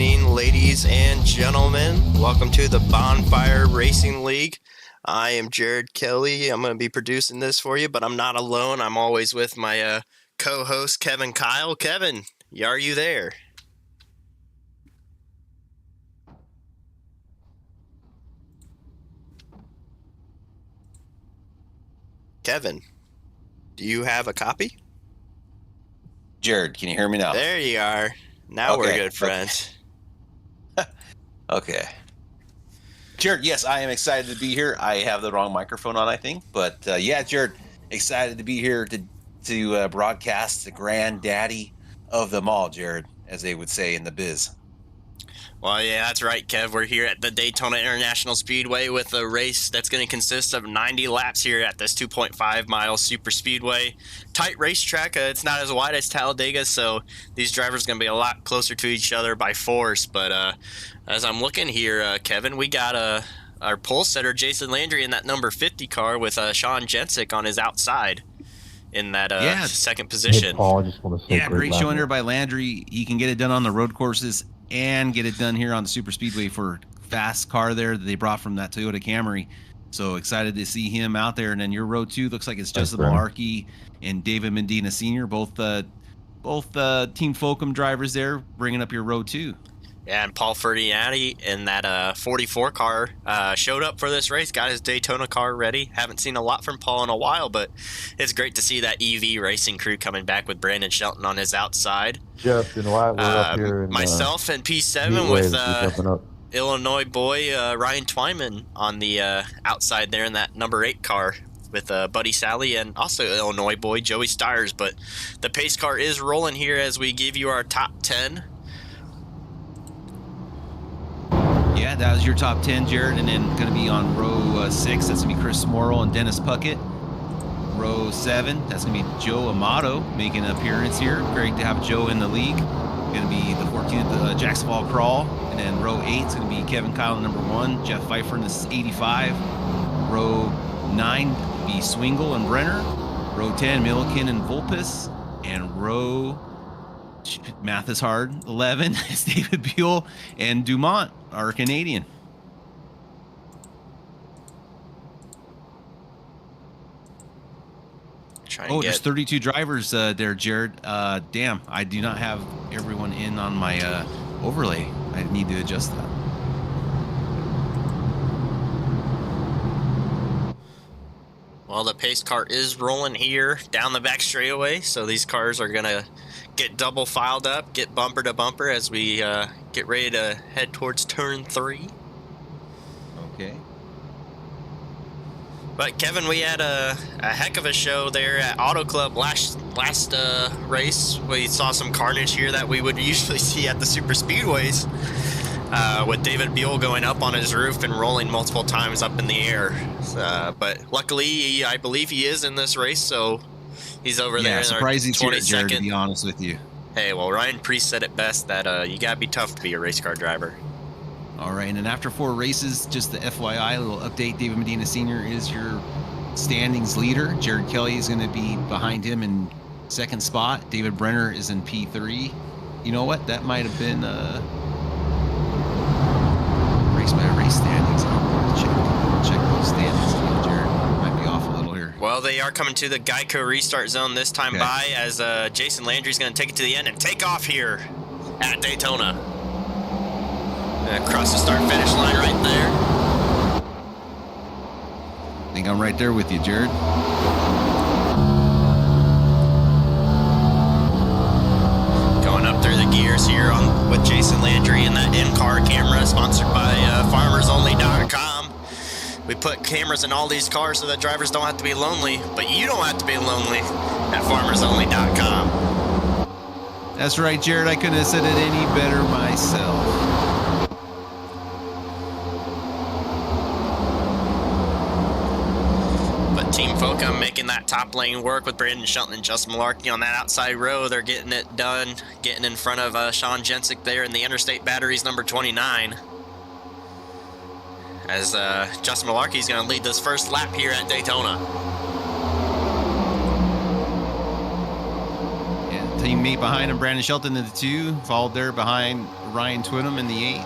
evening, ladies and gentlemen. Welcome to the Bonfire Racing League. I am Jared Kelly. I'm going to be producing this for you, but I'm not alone. I'm always with my co-host, Kevin Kyle. Kevin, are you there? Kevin, do you have a copy? Jared, can you hear me now? There you are. Now we're good friends. Okay. Jared, yes, I am excited to be here. I have the wrong microphone on, I think. But yeah, Jared, excited to be here to broadcast the granddaddy of them all, Jared, as they would say in the biz. Well, yeah, that's right, Kev. We're here at the Daytona International Speedway with a race that's going to consist of 90 laps here at this 2.5-mile super speedway. Tight racetrack. It's not as wide as Talladega, so these drivers are going to be a lot closer to each other by force. But as I'm looking here, Kevin, we got our pole setter, Jason Landry, in that number 50 car with Sean Jensick on his outside in that second position. Hey, Paul, I just want to say great showing there by Landry. He can get it done on the road courses and get it done here on the super speedway for fast car there that they brought from that Toyota Camry. So excited to see him out there. And then your row 2 looks like it's Justin Malarkey and David Medina Sr., both Team Folcom drivers there, bringing up your row 2. Yeah, and Paul Ferdiani in that 44 car showed up for this race, got his Daytona car ready. Haven't seen a lot from Paul in a while, but it's great to see that EV racing crew coming back with Brandon Shelton on his outside. Justin, why we're up here in, myself and P7 with Illinois boy Ryan Twyman on the outside there in that number 8 car with Buddy Sally and also Illinois boy Joey Stiers. But the pace car is rolling here as we give you our top 10. Yeah, that was your top 10, Jared. And then going to be on row 6, that's going to be Chris Morrill and Dennis Puckett. Row 7, that's going to be Joe Amato making an appearance here. Great to have Joe in the league. Going to be the 14th Jacksonville Crawl. And then row 8 is going to be Kevin Kyle, number 1. Jeff Pfeiffer in the 85. Row 9 be Swingle and Brenner. Row 10, Milliken and Vulpes. And row, math is hard, 11 is David Buell and Dumont, our Canadian. There's 32 drivers there, Jared. Damn, I do not have everyone in on my overlay. I need to adjust that. Well, the pace car is rolling here down the back straightaway, so these cars are going to get double filed up, get bumper to bumper as we get ready to head towards turn 3. Okay. But Kevin, we had a heck of a show there at Auto Club last race. We saw some carnage here that we would usually see at the super speedways, with David Buell going up on his roof and rolling multiple times up in the air. But luckily, I believe he is in this race, so he's over there. Surprising Jared, to be honest with you. Hey, well, Ryan Preece said it best that you gotta be tough to be a race car driver. All right, and then after 4 races, just the FYI, a little update, David Medina Sr. is your standings leader. Jared Kelly is going to be behind him in 2nd spot. David Brenner is in P3. You know what? That might have been race by race standings. I'll check those standings again, Jared. Might be off a little here. Well, they are coming to the Geico restart zone this time by as Jason Landry's going to take it to the end and take off here at Daytona. Across the start-finish line right there. I think I'm right there with you, Jared. Going up through the gears here with Jason Landry and that in-car camera sponsored by FarmersOnly.com. We put cameras in all these cars so that drivers don't have to be lonely, but you don't have to be lonely at FarmersOnly.com. That's right, Jared. I couldn't have said it any better myself. Team Folcom making that top lane work with Brandon Shelton and Justin Malarkey on that outside row. They're getting it done, getting in front of Sean Jensick there in the Interstate Batteries number 29. As Justin Malarkey is going to lead this first lap here at Daytona. Yeah, Team teammate behind him, Brandon Shelton in the 2, followed there behind Ryan Twinham in the 8.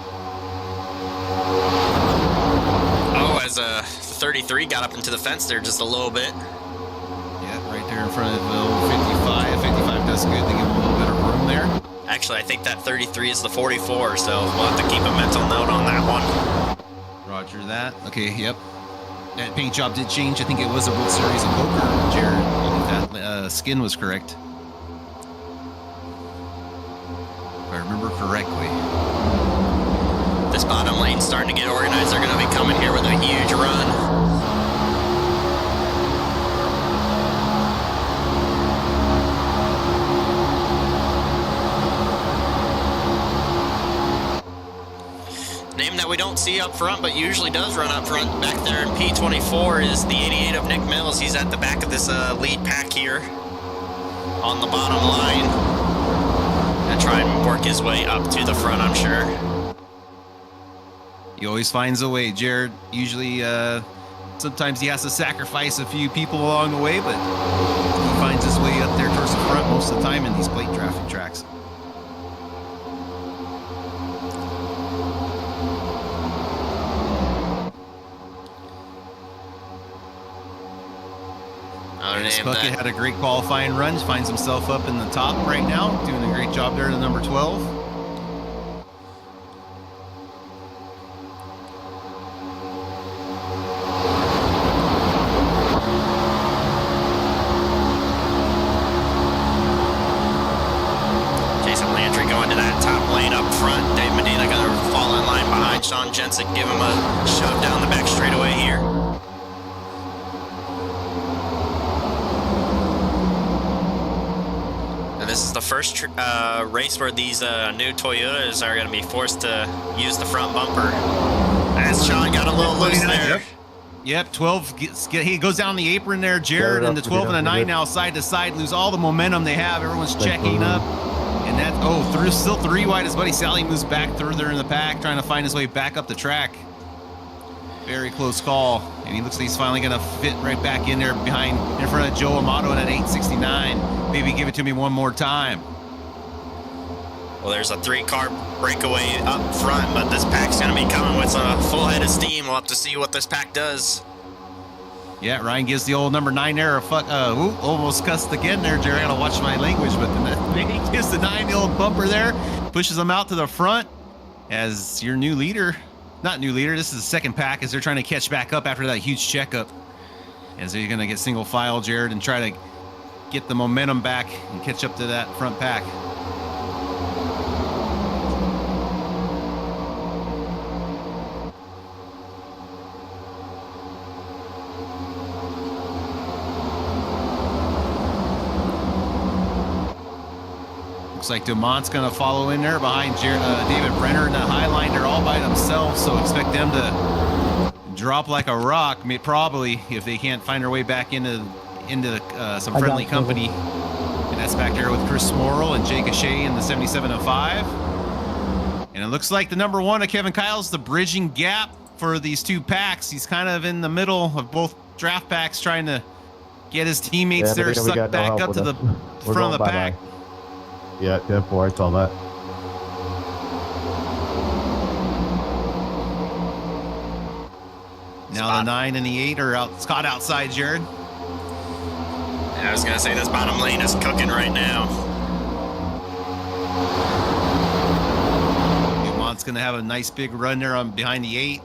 Oh, as 33 got up into the fence there just a little bit. Yeah, right there in front of the 55. 55 does good to give him a little bit of room there. Actually, I think that 33 is the 44, so we'll have to keep a mental note on that one. Roger that. Okay, yep. That paint job did change. I think it was a World Series of Poker, Jared. If that skin was correct. If I remember correctly. This bottom lane's starting to get organized. They're going to be coming here with a huge run. Name that we don't see up front, but usually does run up front back there in P24 is the 88 of Nick Mills. He's at the back of this lead pack here on the bottom line. And try and work his way up to the front, I'm sure. He always finds a way, Jared. Usually, sometimes he has to sacrifice a few people along the way, but he finds his way up there towards the front most of the time in these plate traffic tracks. Bucket had a great qualifying run, finds himself up in the top right now, doing a great job there to number 12. Jason Landry going to that top lane up front. Dave Medina going to fall in line behind Sean Jensen, give him a shove down the back straightaway here. This is the first race where these new Toyotas are going to be forced to use the front bumper. As Sean got a little loose there. Yep, 12 he goes down the apron there, Jared, and the 12 and the 9 now side to side lose all the momentum they have. Everyone's checking up. And that, still 3 wide as Buddy Sally moves back further in the pack, trying to find his way back up the track. Very close call. And he looks like he's finally going to fit right back in there in front of Joe Amato in at 869. Maybe give it to me one more time. Well, there's a 3-car breakaway up front, but this pack's going to be coming with a full head of steam. We'll have to see what this pack does. Yeah, Ryan gives the old number 9 there a almost cussed again there, Jerry. I gotta watch my language, but he gives the 9 the old bumper there, pushes them out to the front as your new leader. Not new leader, this is the second pack as they're trying to catch back up after that huge checkup. As they're going to get single file, Jared, and try to get the momentum back and catch up to that front pack. Looks like Dumont's going to follow in there behind David Brenner and the high line. They're all by themselves, so expect them to drop like a rock, probably, if they can't find their way back into some friendly company. And that's back there with Chris Morrill and Jake Ashea in the 77 and 5. And it looks like the number 1 of Kevin Kyle's the bridging gap for these 2 packs. He's kind of in the middle of both draft packs, trying to get his teammates there sucked back up to the front of the pack. Yeah, 10-4, I saw that. Now the 9 and the 8 are caught outside, Jared. I was going to say this bottom lane is cooking right now. Dumont's going to have a nice big run there behind the 8.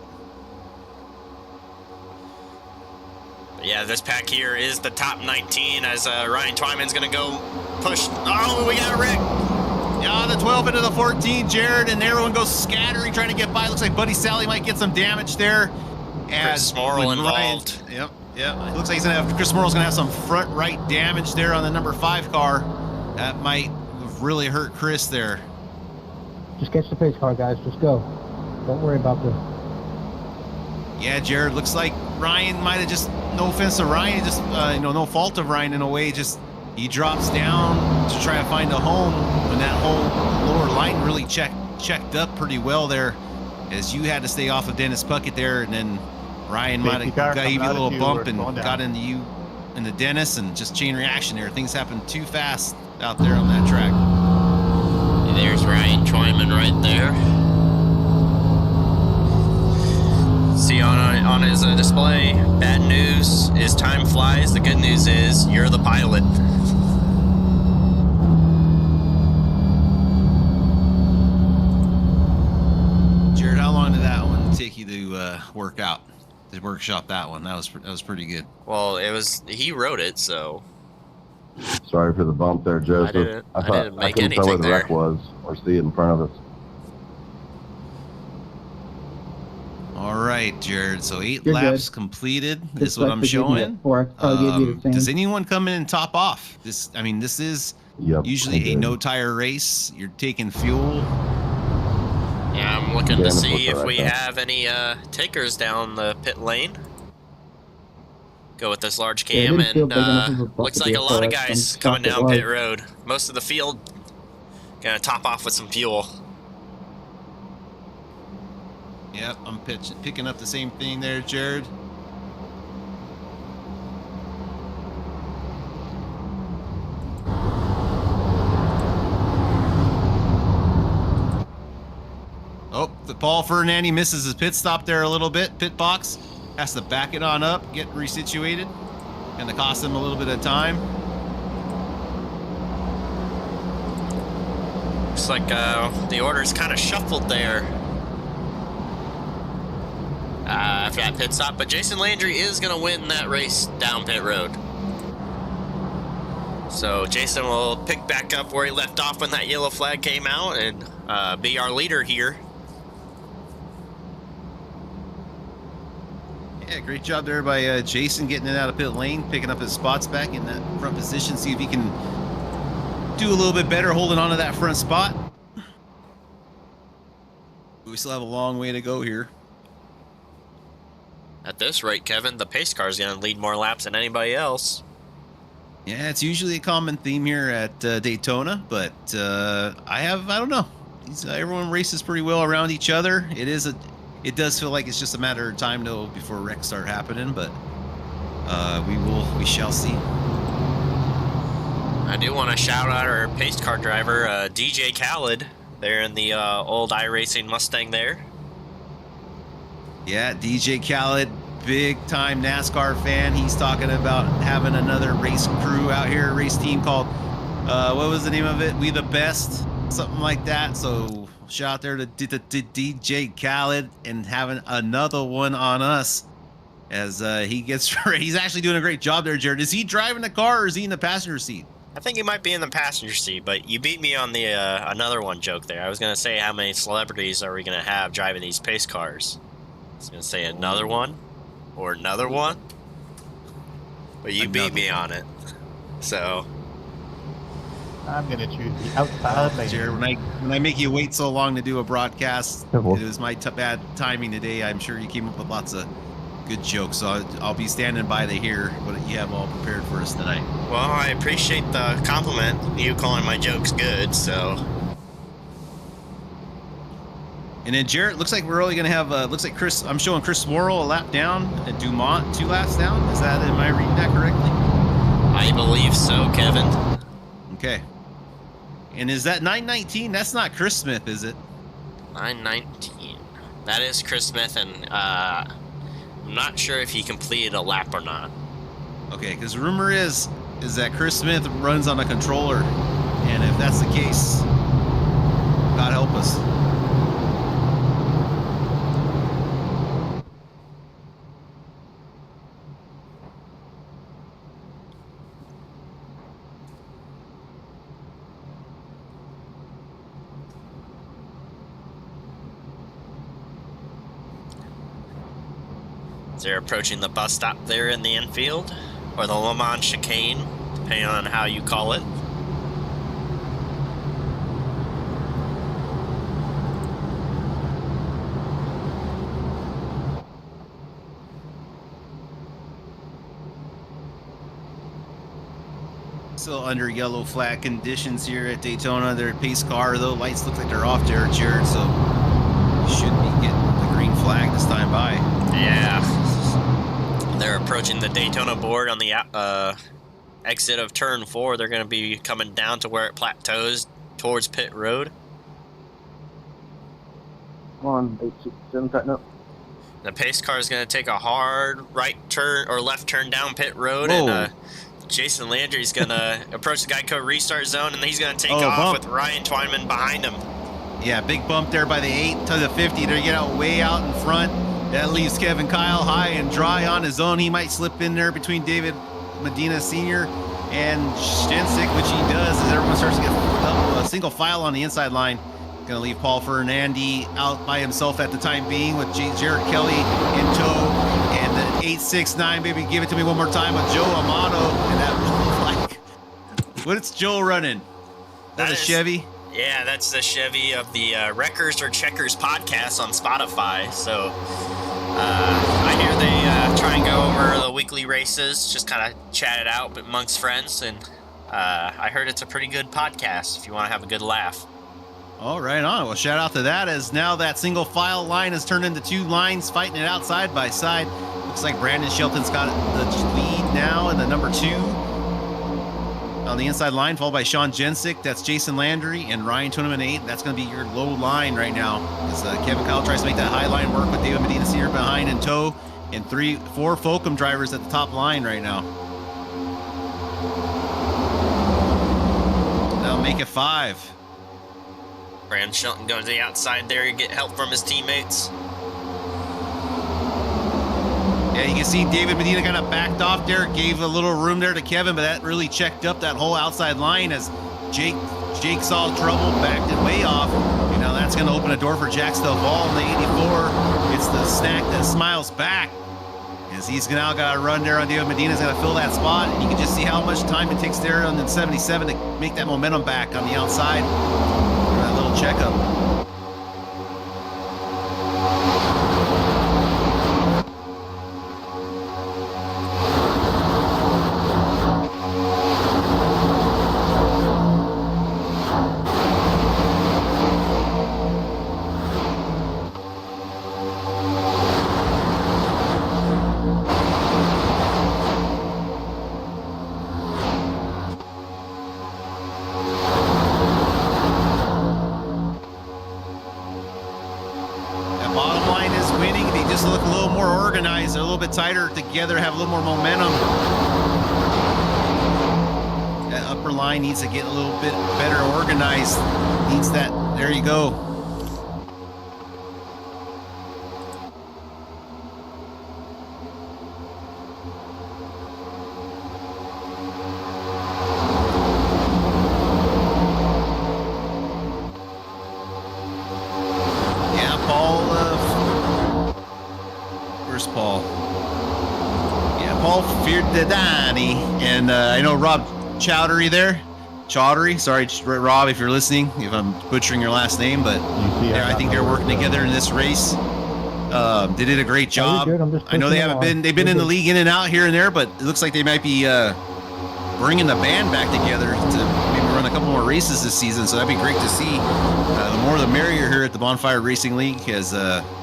Yeah, this pack here is the top 19 as Ryan Twyman's going to go push. Oh, we got Rick. Yeah, the 12 into the 14, Jared, and everyone goes scattering, trying to get by. Looks like Buddy Sally might get some damage there. Chris Morrill involved. Yep. It looks like Chris Morrill's going to have some front right damage there on the number 5 car. That might really hurt Chris there. Just catch the pace car, guys. Just go. Don't worry about the... Yeah, Jared, looks like Ryan might have just, no offense to Ryan, just, no fault of Ryan in a way, just he drops down to try to find a home when that whole lower line really checked up pretty well there, as you had to stay off of Dennis Puckett there, and then Ryan might have gave you a little bump and got into you and the Dennis, and just chain reaction there. Things happened too fast out there on that track. There's Ryan Twyman right there. See on his display, bad news is time flies. The good news is you're the pilot. Jared, how long did that one take you to workshop that one? That was pretty good. Well, he wrote it, so. Sorry for the bump there, Joseph. I didn't make couldn't tell where anything the wreck there. was or see it in front of us. All right, Jared. So 8 You're laps good. completed. Just This is what like I'm they gave you showing. it, or I probably gave you the same. Does anyone come in and top off? This is Yep. usually I a did. no tire race. You're taking fuel. Yeah, I'm looking Yeah, to let's see look if at we that. have any takers down the pit lane. Go with this large Yeah, it cam, didn't feel and big enough of a bump looks to like be a a lot of forest, guys and coming stopped down it pit was. road. Most of the field gonna top off with some fuel. Yep, I'm picking up the same thing there, Jared. Oh, Paul Fernandi misses his pit stop there a little bit. Pit box has to back it on up, get resituated. Gonna cost him a little bit of time. Looks like the order's kind of shuffled there after that pit stop, but Jason Landry is going to win that race down pit road. So Jason will pick back up where he left off when that yellow flag came out and be our leader here. Yeah, great job there by Jason getting it out of pit lane, picking up his spots back in that front position. See if he can do a little bit better holding on to that front spot. We still have a long way to go here. At this rate, Kevin, the pace car is going to lead more laps than anybody else. Yeah, it's usually a common theme here at Daytona, but I don't know. Everyone races pretty well around each other. It does feel like it's just a matter of time though before wrecks start happening, but we shall see. I do want to shout out our pace car driver, DJ Khaled, there in the old iRacing Mustang there. Yeah, DJ Khaled, big time NASCAR fan. He's talking about having another race crew out here, race team called, what was the name of it? We the Best, something like that. So shout out there to DJ Khaled and having another one on us as he gets ready. He's actually doing a great job there, Jared. Is he driving the car or is he in the passenger seat? I think he might be in the passenger seat, but you beat me on the another one joke there. I was going to say how many celebrities are we going to have driving these pace cars? I was going to say another one or another one, but you beat me on it. So I'm gonna choose the outside lane. Jared, when I make you wait so long to do a broadcast, it Well- was my bad timing today. I'm sure you came up with lots of good jokes, so I'll be standing by to hear what you have all prepared for us tonight. well, I appreciate the compliment, you calling my jokes good, so. And then Jarrett, looks like we're only going to have, looks like I'm showing Chris Morrill a lap down, and Dumont 2 laps down. Am I reading that correctly? I believe so, Kevin. Okay. And is that 919? That's not Chris Smith, is it? 919. That is Chris Smith, and I'm not sure if he completed a lap or not. Okay, because rumor is that Chris Smith runs on a controller, and if that's the case, God help us. They're approaching the bus stop there in the infield, or the Le Mans chicane, depending on how you call it. Still under yellow flag conditions here at Daytona. Their pace car, though, lights look like they're off there, Jared, so we should be getting the green flag this time by. Yeah. They're approaching the Daytona board on the exit of turn 4, they're going to be coming down to where it plateaus towards pit road. Come on, 867, tighten up. The pace car is going to take a hard right turn or left turn down pit road, Whoa. and Jason Landry's going to approach the Geico restart zone, and he's going to take Oh, off bump. with Ryan Twyman behind him. Yeah, big bump there by the 8 to the 50. They get out way out in front. That leaves Kevin Kyle high and dry on his own. He might slip in there between David Medina Sr. and Jensick, which he does as everyone starts to get a single file on the inside line. Going to leave Paul Fernandi out by himself at the time being with Jared Kelly in tow. And the 869, baby, give it to me one more time with Joe Amato. And that like, what's Joe running? That's a That is- Chevy. Yeah, that's the Chevy of the Wreckers or Checkers podcast on Spotify. So I hear they try and go over the weekly races, just kind of chat it out amongst friends. And I heard it's a pretty good podcast if you want to have a good laugh. All right, on. Well, shout out to that, as now that single file line has turned into 2 lines fighting it out side by side. Looks like Brandon Shelton's got the lead now in the number 2 on the inside line, followed by Sean Jensick. That's Jason Landry and Ryan Twyman 8. That's going to be your low line right now, as Kevin Kyle tries to make that high line work with David Medina Sr. behind in tow, and 4 Fulcum drivers at the top line right now. Now make it 5. Brandon Shelton going to the outside there to get help from his teammates. Yeah, you can see David Medina kind of backed off there, gave a little room there to Kevin, but that really checked up that whole outside line as Jake saw trouble, backed it way off. And now that's going to open a door for Jack Stelvall in the 84. It's the snack that smiles back, as he's now got to run there on David Medina's going to fill that spot. And you can just see how much time it takes there on the 77 to make that momentum back on the outside. That little checkup. They're a little bit tighter together, have a little more momentum. That upper line needs to get a little bit better organized. Needs that. There you go. Yeah, Paul. Where's Paul? Yeah, Paul Fiordani, and I know Rob Chowdhury there. Chowdhury, sorry, Rob, if you're listening, if I'm butchering your last name, but I think they're working together in this race. They did a great job. I know they've been in the league in and out here and there, but it looks like they might be bringing the band back together to maybe run a couple more races this season. So that'd be great to see. The more the merrier here at the Bonfire Racing League, as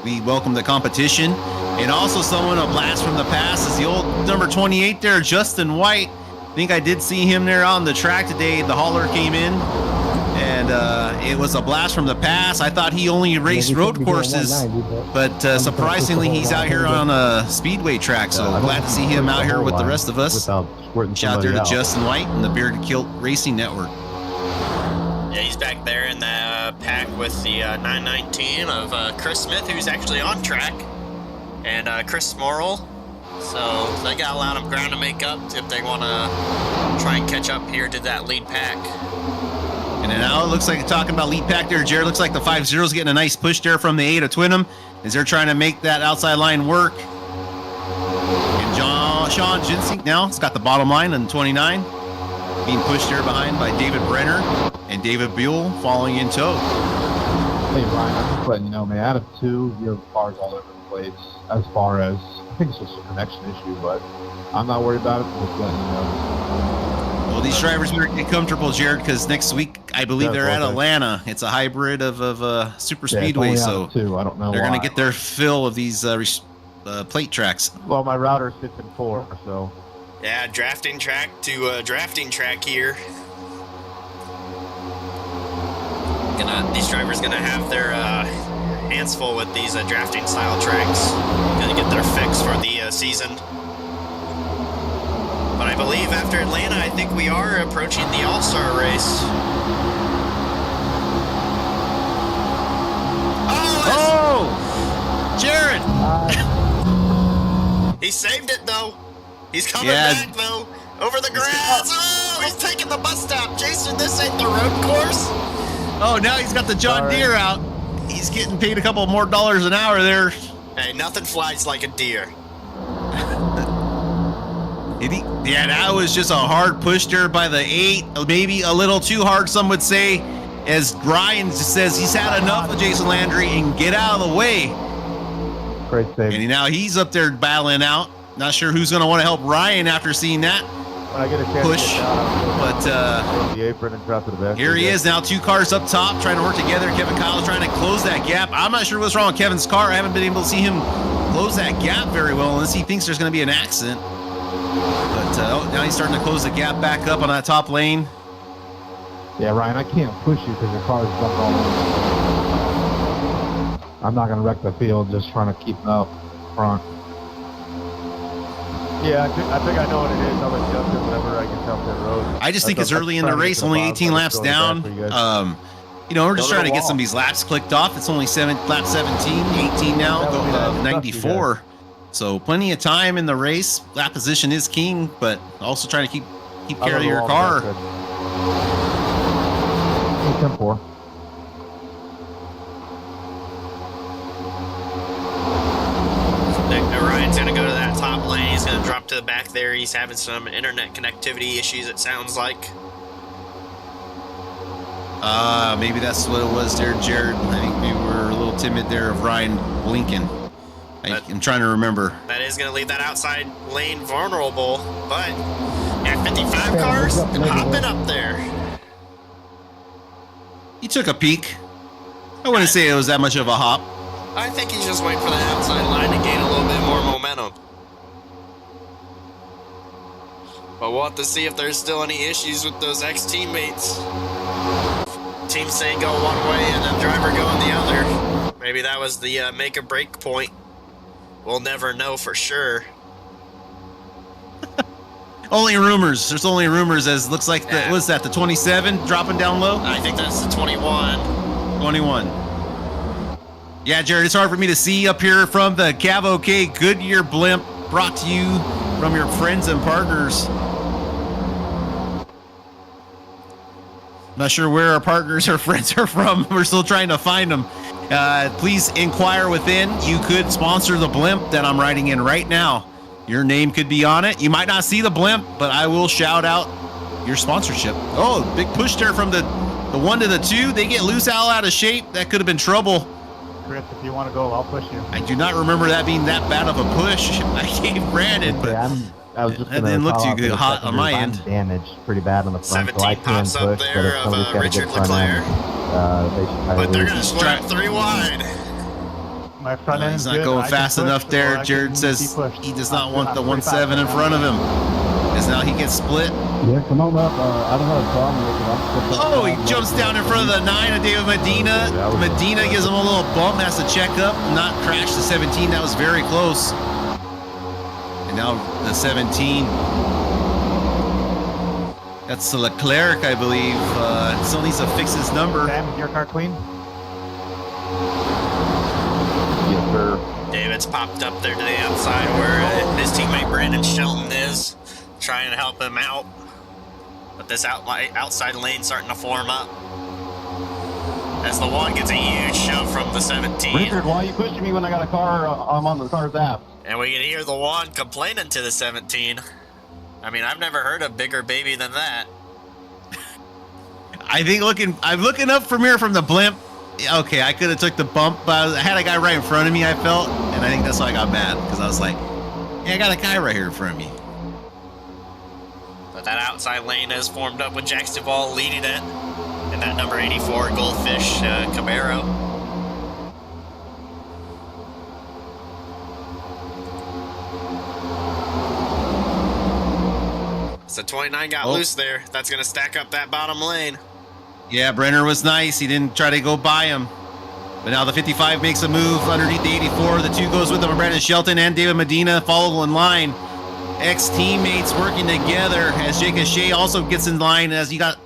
we welcome the competition. And also someone a blast from the past is the old number 28 there, Justin White. I think I did see him there on the track today. The hauler came in, and it was a blast from the past. I thought he only raced road courses, but surprisingly, he's out here on a speedway track. So glad to see him out here with the rest of us. Shout out there to Justin White and the Bearded Kilt Racing Network. Yeah, he's back there in the pack with the 919 of Chris Smith, who's actually on track, and Chris Morrill. So they got a lot of ground to make up if they want to try and catch up here to that lead pack. And then now it looks like talking about lead pack there, Jared. Looks like the 5-0's getting a nice push there from the 8 of Twinham as they're trying to make that outside line work. And Sean Jensick now has got the bottom line on 29, being pushed there behind by David Brenner and David Buell following in tow. Hey Ryan, I'm just letting you know, man, out of 2, your car's all over the place as far as, I think it's just a connection issue, but I'm not worried about it, just letting you know. Well, these drivers better get comfortable, Jared, because next week I believe they're at Atlanta. It's a hybrid of super speedway, so I don't know they're going to get their fill of these plate tracks. Well, my router sits in 4, so Yeah, drafting track to drafting track here. These drivers gonna have their hands full with these drafting style tracks. Gonna get their fix for the season. But I believe after Atlanta, I think we are approaching the All-Star race. Oh, Jared! He saved it though. He's coming Yeah. back though. Over the grass. Oh, he's taking the bus stop. Jason, this ain't the road course. Oh, now he's got the John Deere out. He's getting paid a couple more dollars an hour there. Hey, nothing flies like a deer. Yeah, that was just a hard push there by the 8. Maybe a little too hard, some would say. As Ryan says, he's had enough of Jason Landry and get out of the way. Great save. And now he's up there battling out. Not sure who's going to want to help Ryan after seeing that When I get a chance push. to get down, But the apron and drop to the back. here he is now, 2 cars up top trying to work together. Kevin Kyle's trying to close that gap. I'm not sure what's wrong with Kevin's car. I haven't been able to see him close that gap very well unless he thinks there's going to be an accident. But now he's starting to close the gap back up on that top lane. Yeah, Ryan, I can't push you because your car's jumped all over. I'm not going to wreck the field just trying to keep up front. Yeah, I think I know what it is. I'll adjust it whenever I get off that road. I just think it's early in the race, only 18 laps down. You know, we're just trying to get some of these laps clicked off. It's only lap 17, 18 now, 94. So plenty of time in the race. Lap position is king, but also trying to keep care of your car. 10-4. Ryan's going to go to that top lane. He's going to drop to the back there. He's having some internet connectivity issues, it sounds like. Maybe that's what it was there, Jared. I think we were a little timid there of Ryan blinking. I'm trying to remember. That is going to leave that outside lane vulnerable, but yeah, 55 cars hopping up there. He took a peek. I wouldn't say it was that much of a hop. I think he's just waiting for the outside line to gain a little bit more momentum. But we'll have to see if there's still any issues with those ex-teammates. Teams saying go one way and then driver going the other. Maybe that was the make or break point. We'll never know for sure. Only rumors. There's only rumors. As looks like what's that? The 27 dropping down low. I think that's the 21. 21. Yeah, Jared, it's hard for me to see up here from the Cav Goodyear blimp, brought to you from your friends and partners. Not sure where our partners or friends are from. We're still trying to find them. Please inquire within. You could sponsor the blimp that I'm riding in right now. Your name could be on it. You might not see the blimp, but I will shout out your sponsorship. Oh, big push there from the 1 to the 2. They get loose out of shape. That could have been trouble. Chris, if you want to go, I'll push you. I do not remember that being that bad of a push. I gave Brandon, but I was just that didn't look too good, hot on my end. Damaged pretty bad on the front. 17 pops up there of Richard Leclerc. But they're going to split 3 wide. My front end He's not going fast enough there. Jared says he does not want the 1.7 in front of him. Because now he gets split. Yeah, come on up. I don't have a problem with it. Oh, he jumps down in front of the 9 of David Medina. Medina gives him a little bump, has to check up, not crash the 17. That was very close. And now the 17. That's Leclerc, I believe. Still needs to fix his number. Sam, is your car clean? Yes, sir. David's popped up there to the outside where his teammate Brandon Shelton is, trying to help him out. But this outside lane starting to form up. As the 1 gets a huge shove from the 17. Richard, why are you pushing me when I got a car? I'm on the car's app. And we can hear the 1 complaining to the 17. I mean, I've never heard a bigger baby than that. I think I'm looking up from here from the blimp. Okay, I could have took the bump, but I had a guy right in front of me, I felt, and I think that's why I got mad, because I was like, yeah, I got a guy right here in front of me. But that outside lane is formed up with Jax Duvall leading it. And that number 84 Goldfish Camaro. So 29 got Oh. loose there. That's going to stack up that bottom lane. Yeah, Brenner was nice. He didn't try to go by him. But now the 55 makes a move underneath the 84. The 2 goes with him. Brandon Shelton and David Medina follow in line. Ex-teammates working together as Jake Shea also gets in line as you got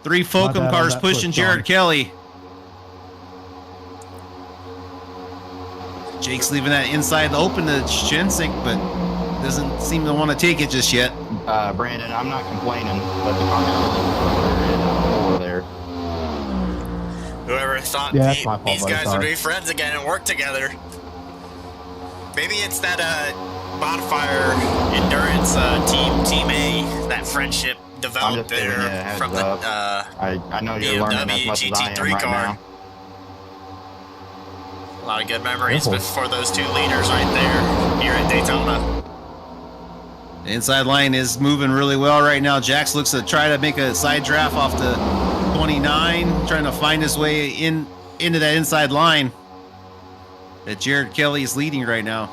3 Focum bad on cars that pushing push, Jared John. Kelly. Jake's leaving that inside open to Shinsink, but doesn't seem to want to take it just yet. Brandon, I'm not complaining, but the car got a little over there. Whoever thought Yeah, that's my fault, these buddy, guys would sorry. be friends again and work together. Maybe it's that Bonfire Endurance Team A, that friendship I'm developed just giving you a there heads from the up. I know you're learning as BMW much as I am GT3 right car. now. A lot of good memories Careful. for those 2 leaders right there here at Daytona. The inside line is moving really well right now. Jax looks to try to make a side draft off the 29, trying to find his way into that inside line that Jared Kelly is leading right now.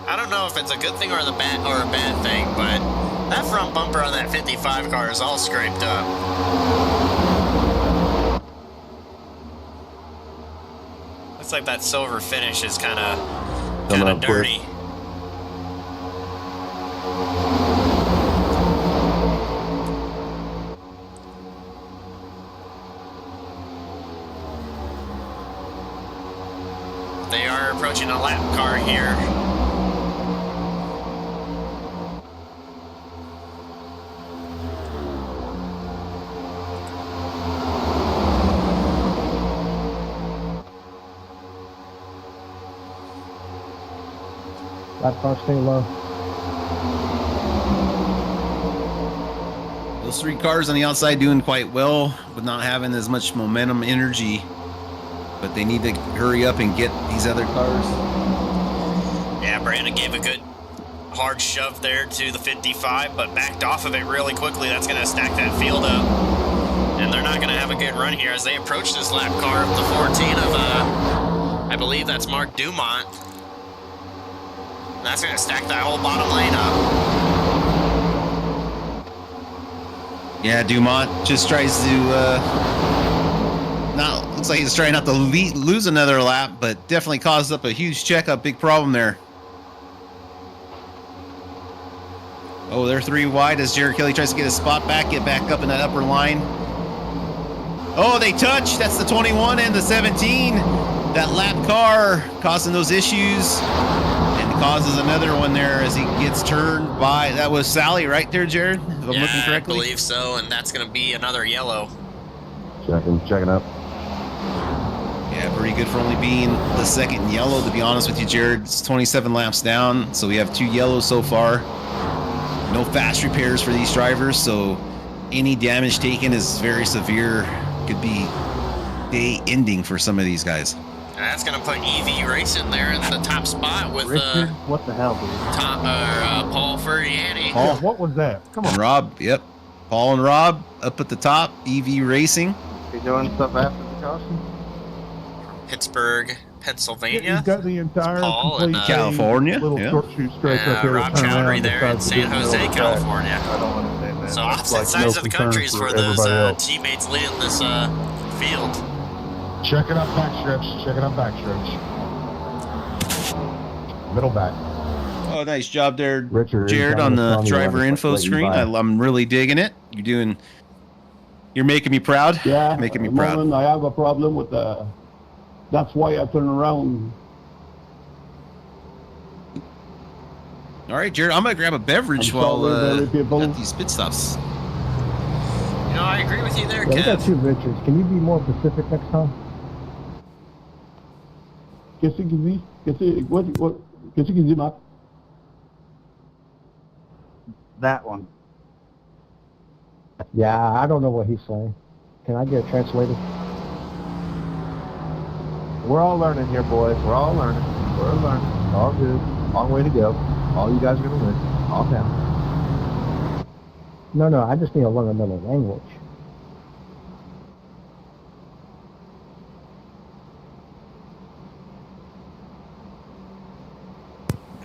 I don't know if it's a good thing or a bad thing, but that front bumper on that 55 car is all scraped up. Looks like that silver finish is kind of dirty. They are approaching a lap car here. That car stay low. Those 3 cars on the outside doing quite well, but not having as much momentum, energy. But they need to hurry up and get these other cars. Yeah, Brandon gave a good hard shove there to the 55, but backed off of it really quickly. That's going to stack that field up. And they're not going to have a good run here as they approach this lap car of the 14 of, I believe that's Mark Dumont. And that's going to stack that whole bottom lane up. Yeah, Dumont just tries to looks like he's trying not to lose another lap, but definitely caused up a huge checkup, big problem there. Oh, they're 3 wide as Jared Kelly tries to get his spot back, get back up in that upper line. Oh, they touch. That's the 21 and the 17. That lap car causing those issues and causes another one there as he gets turned by. That was Sally right there, Jared, if I'm looking correctly. I believe so, and that's going to be another yellow. Checking up. Yeah, pretty good for only being the second yellow, to be honest with you, Jared. It's 27 laps down, so we have 2 yellows so far. No fast repairs for these drivers, so any damage taken is very severe. Could be day ending for some of these guys. And that's going to put EV Racing there in the top spot with Richard, what the hell, dude? Paul Furriani. Paul. Yeah, what was that? Come on. And Rob, yep. Paul and Rob up at the top, EV Racing. You doing stuff after the caution? Pittsburgh, Yeah, Pennsylvania. you've got the entire Paul and, complete California, little yeah. short shoe stretch up there. Rob turn around Chowdhury and there decide in to San do it Jose, over track. California. I don't understand that. So That's opposite like sides no of the concern countries for those everybody else. teammates leading this field. Check it out backstretch. Check it out backstretch. Middle back. Oh, nice job there, Richard, Jared, on the driver info screen. I'm really digging it. You're making me proud. Yeah, Making me at the proud. moment I have a problem with that's why I turn around. All right, Jared, I'm going to grab a beverage I'm while sorry, very people. at these pit stops. You know, I agree with you there, Yeah, we got Kev. 2 Richards. Can you be more specific next time? Qu'est-ce qu'il dit? Qu'est-ce qu'il dit, Marc? That one. Yeah, I don't know what he's saying. Can I get a translator? We're all learning here, boys. We're all learning. We're learning. All good. Long way to go. All you guys are gonna win. All down. No, I just need to learn another language.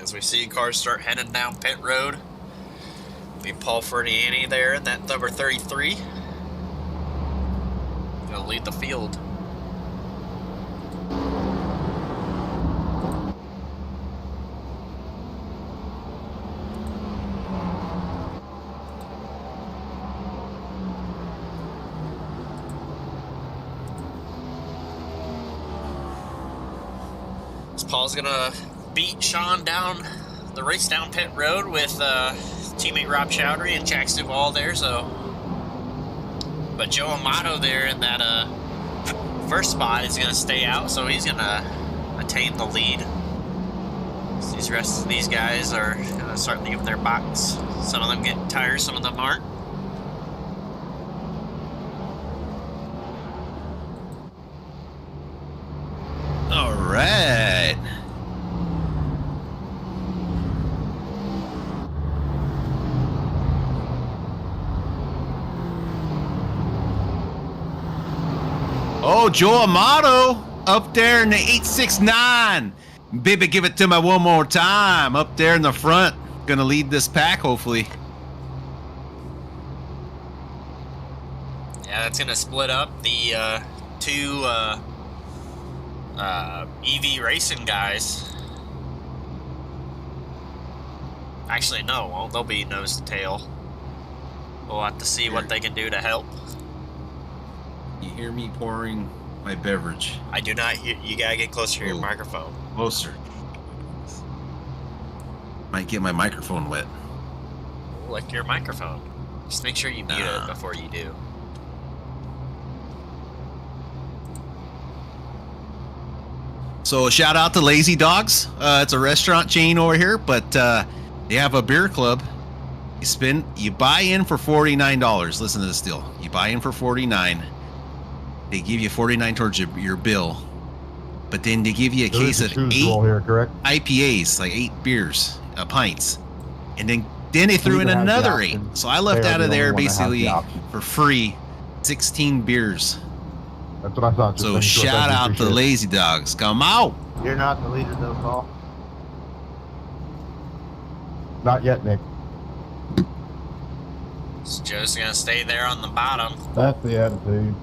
As we see cars start heading down pit road. Be Paul Ferniani there in that number 33. Gonna lead the field. Paul's gonna beat Sean down the race down pit road with teammate Rob Chowdhury and Jack Duvall there. So, but Joe Amato there in that first spot is gonna stay out, so he's gonna attain the lead. So these rest of these guys are gonna start leaving their box. Some of them get tired, some of them aren't. All right. Oh, Joe Amato up there in the 869. Baby, give it to me one more time. Up there in the front. Gonna lead this pack, hopefully. Yeah, that's gonna split up the two EV racing guys. Actually, no, well, they'll be nose to tail. We'll have to see what they can do to help. You hear me pouring my beverage? I do not hear. You gotta get closer to your microphone. Closer. Might get my microphone wet. Lick your microphone. Just make sure you mute it before you do. So shout out to Lazy Dogs. It's a restaurant chain over here, but they have a beer club. You buy in for $49. Listen to this deal. You buy in for $49. They give you $49 towards your bill, but then they give you a case of 8 here, correct? IPAs, like 8 beers, pints, and then they threw in another 8. So I left out of there basically for free 16 beers. That's what I thought. So shout out to Lazy Dogs. Come out. You're not the leader though, Paul. Not yet, Nick. So Joe's gonna stay there on the bottom. That's the attitude.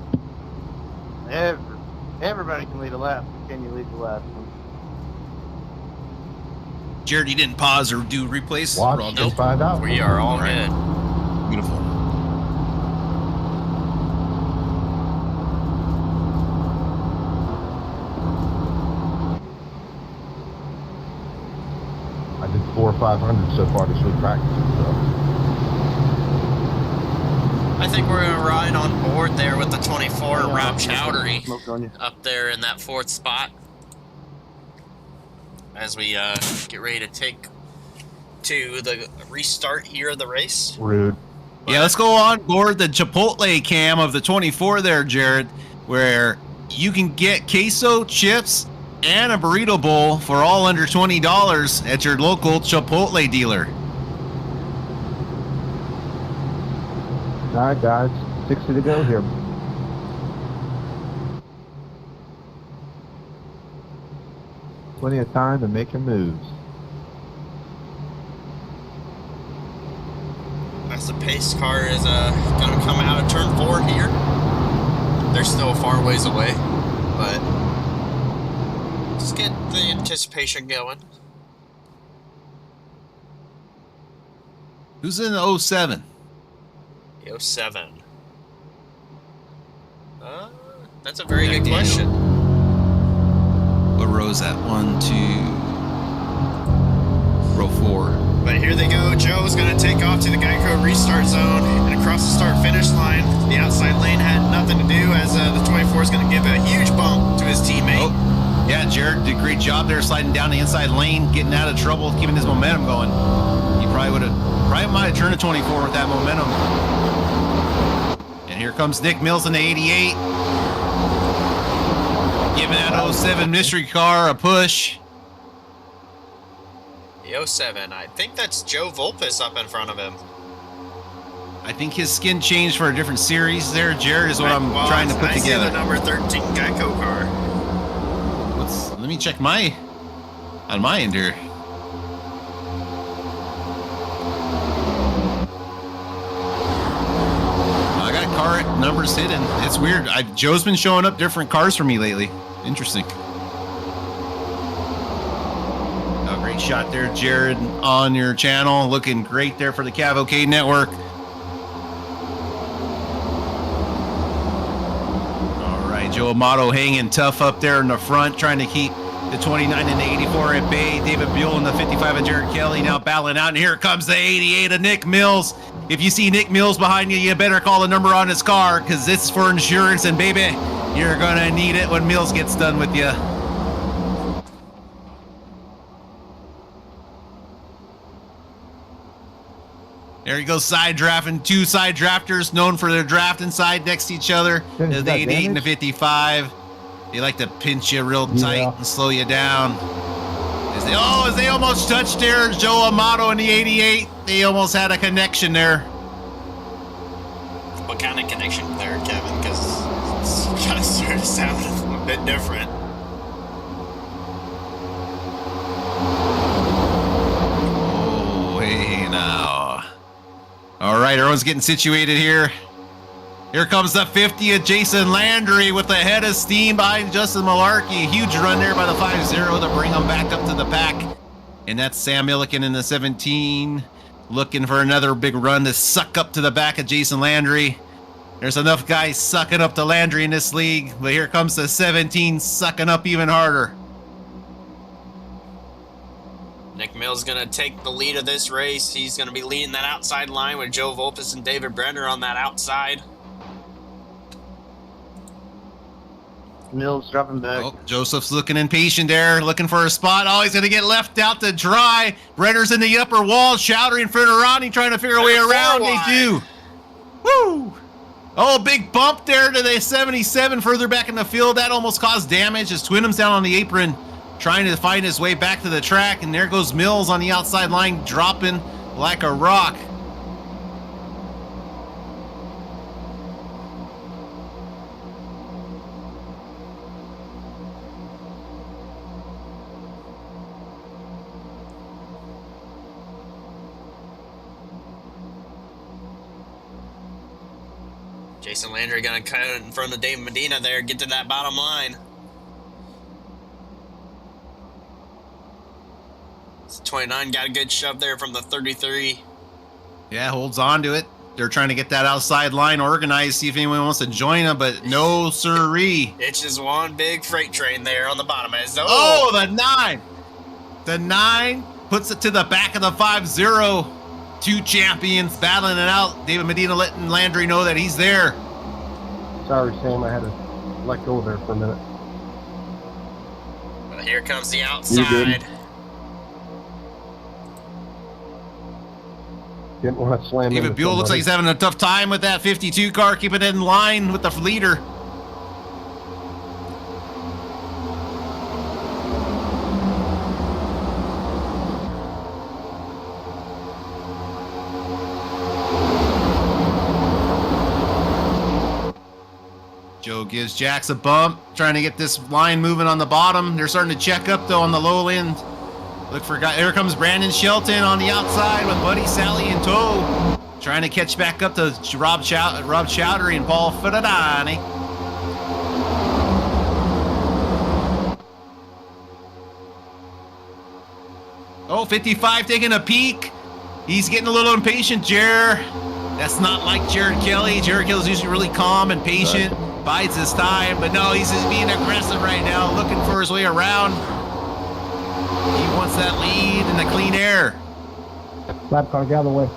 Everybody can lead a lap. Can you lead the last one? Jared, you didn't pause or do replays? Watch and find out. We are all good. Beautiful. I did 400 or 500 so far this week practice. So. I think we're gonna ride on board there with the 24 Rob Chowdhury up there in that 4th spot as we get ready to take to the restart here of the race. Rude. Yeah, let's go on board the Chipotle cam of the 24 there, Jared, where you can get queso, chips, and a burrito bowl for all under $20 at your local Chipotle dealer. All right, guys. 60 to go here. Plenty of time to make your moves. As the pace car is going to come out of turn 4 here. They're still a far ways away, but just get the anticipation going. Who's in the 07? 07. That's a very good question. What row is that? 1, 2, row 4. But here they go. Joe's going to take off to the Geico restart zone and across the start-finish line. The outside lane had nothing to do as the 24 is going to give a huge bump to his teammate. Oh, yeah, Jared did a great job there sliding down the inside lane, getting out of trouble, keeping his momentum going. He probably might have turned a 24 with that momentum. And here comes Nick Mills in the 88. Giving that 07 mystery car a push. The 07. I think that's Joe Volpes up in front of him. I think his skin changed for a different series there, Jared, is what I'm trying to put together. The number 13 Geico car. Let me check on my end here. car numbers hidden. It's weird. Joe's been showing up different cars for me lately. Interesting. Oh, great shot there, Jared, on your channel. Looking great there for the Cavalcade Network. All right, Joe Amato hanging tough up there in the front, trying to keep the 29 and the 84 at bay. David Buell in the 55 of Jared Kelly now battling out. And here comes the 88 of Nick Mills. If you see Nick Mills behind you, you better call the number on his car because it's for insurance. And baby, you're going to need it when Mills gets done with you. There he goes, side drafting. Two side drafters known for their drafting side next to each other. The 88 and the 55. They like to pinch you real tight and slow you down. As they almost touched there, Joe Amato in the 88. They almost had a connection there. What kind of connection there, Kevin? Because it's kind of started to sound a bit different. Oh, hey now. All right, everyone's getting situated here. Here comes the 50 of Jason Landry with the head of steam behind Justin Malarkey. A huge run there by the 5-0 to bring him back up to the pack. And that's Sam Milliken in the 17. Looking for another big run to suck up to the back of Jason Landry. There's enough guys sucking up to Landry in this league. But here comes the 17 sucking up even harder. Nick Mills going to take the lead of this race. He's going to be leading that outside line with Joe Volpes and David Brenner on that outside. Mills dropping back. Oh, Joseph's looking impatient there, looking for a spot. Oh, he's going to get left out to dry. Brenner's in the upper wall, shouting for Ronnie, trying to figure a way around. They do. Woo! Oh, big bump there to the 77 further back in the field. That almost caused damage as Twinham's down on the apron, trying to find his way back to the track. And there goes Mills on the outside line, dropping like a rock. Jason Landry going to cut in front of Dave Medina there, get to that bottom line. It's 29 got a good shove there from the 33. Yeah, holds on to it. They're trying to get that outside line organized, see if anyone wants to join them, but no siree. It's just one big freight train there on the bottom. Oh, the 9. The 9 puts it to the back of the 5-0. Two champions battling it out. David Medina letting Landry know that he's there. Sorry, Sam. I had to let go there for a minute. Well, here comes the outside. Didn't want to slam David Buell looks like he's having a tough time with that 52 car, keeping it in line with the leader. Joe gives Jax a bump, trying to get this line moving on the bottom. They're starting to check up, though, on the low end. Look for guy. Here comes Brandon Shelton on the outside with Buddy Sally in tow. Trying to catch back up to Rob Chowdhury and Paul Fedadani. Oh, 55 taking a peek. He's getting a little impatient, Jared. That's not like Jared Kelly. Jared Kelly's usually really calm and patient. Bides his time, but no, he's just being aggressive right now, looking for his way around. He wants that lead in the clean air. Lap car, get out of the way.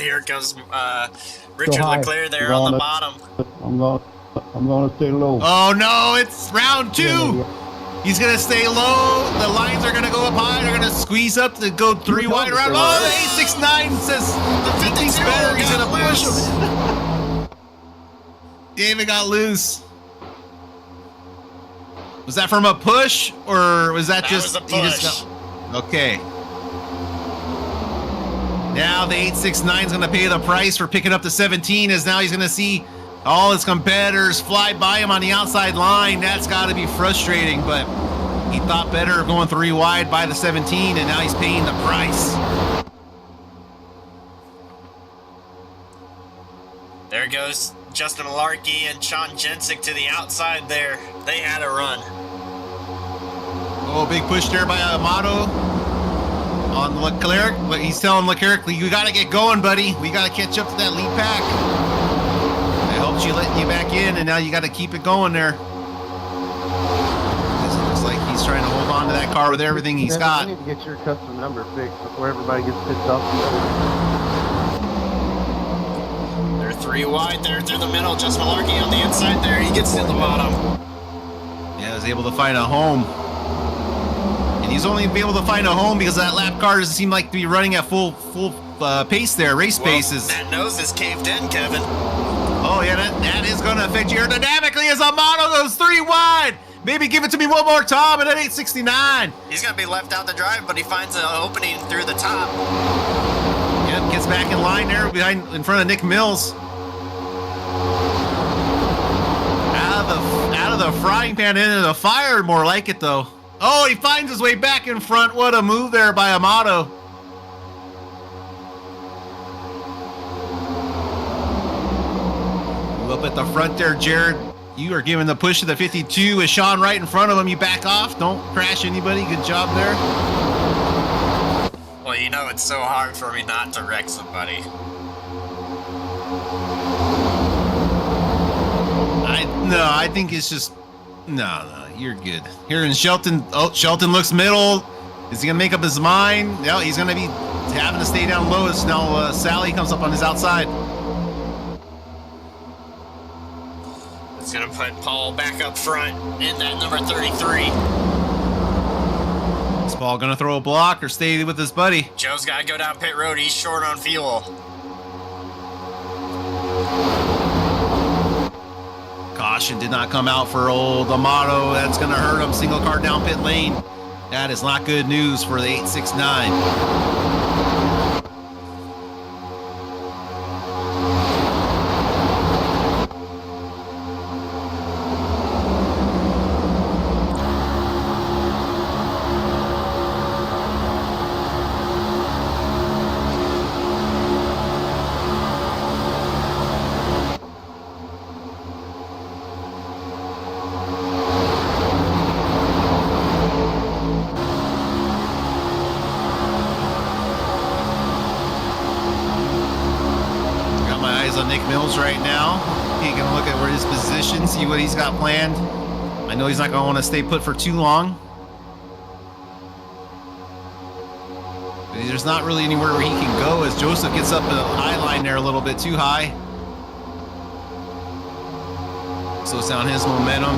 Here comes Richard Leclerc there on the bottom. I'm gonna stay low. Oh no, it's round 2. He's going to stay low. The lines are going to go up high. They're going to squeeze up to go 3 wide around. Oh, the 869 says the 50's better. He's going to push him. David got loose. Was that from a push, or was that just... That was a push. Okay. Now the 869 is going to pay the price for picking up the 17, as now he's going to see all his competitors fly by him on the outside line. That's got to be frustrating, but He thought better of going 3 wide by the 17, and now he's paying the price. There goes Justin Larkey and Sean Jensick to the outside there. They had a run. Oh, big push there by Amato on Leclerc. He's telling Leclerc, you got to get going, buddy. We got to catch up to that lead pack. I helped you, letting you back in, and now you got to keep it going there. It looks like he's trying to hold on to that car with everything he's got. You need to get your custom number fixed before everybody gets pissed off. They're 3 wide there through the middle. Justin Larkey on the inside there. He gets to the bottom. Yeah, was able to find a home. And he's only able to find a home because that lap car doesn't seem like to be running at full pace there. Race paces. That nose is caved in, Kevin. Oh, yeah, that is going to affect you aerodynamically as Amato goes 3 wide. Maybe give it to me one more time at 869. He's going to be left out to drive, but he finds an opening through the top. Yep, gets back in line there in front of Nick Mills. Out of the frying pan into the fire, more like it though. Oh, he finds his way back in front. What a move there by Amato. Up at the front there, Jared. You are giving the push to the 52 with Sean right in front of him. You back off. Don't crash anybody. Good job there. Well, you know it's so hard for me not to wreck somebody. I think it's just no, you're good. Here in Shelton. Oh, Shelton looks middle. Is he gonna make up his mind? No, he's gonna be having to stay down low as now Sally comes up on his outside. It's gonna put Paul back up front in that number 33. Is Paul gonna throw a block or stay with his buddy? Joe's gotta go down pit road. He's short on fuel. Caution did not come out for old Amato. That's going to hurt him. Single car down pit lane. That is not good news for the 869. Nick Mills right now. He can look at where his position, see what he's got planned. I know he's not going to want to stay put for too long. But there's not really anywhere where he can go as Joseph gets up the high line there a little bit too high. Slows down his momentum.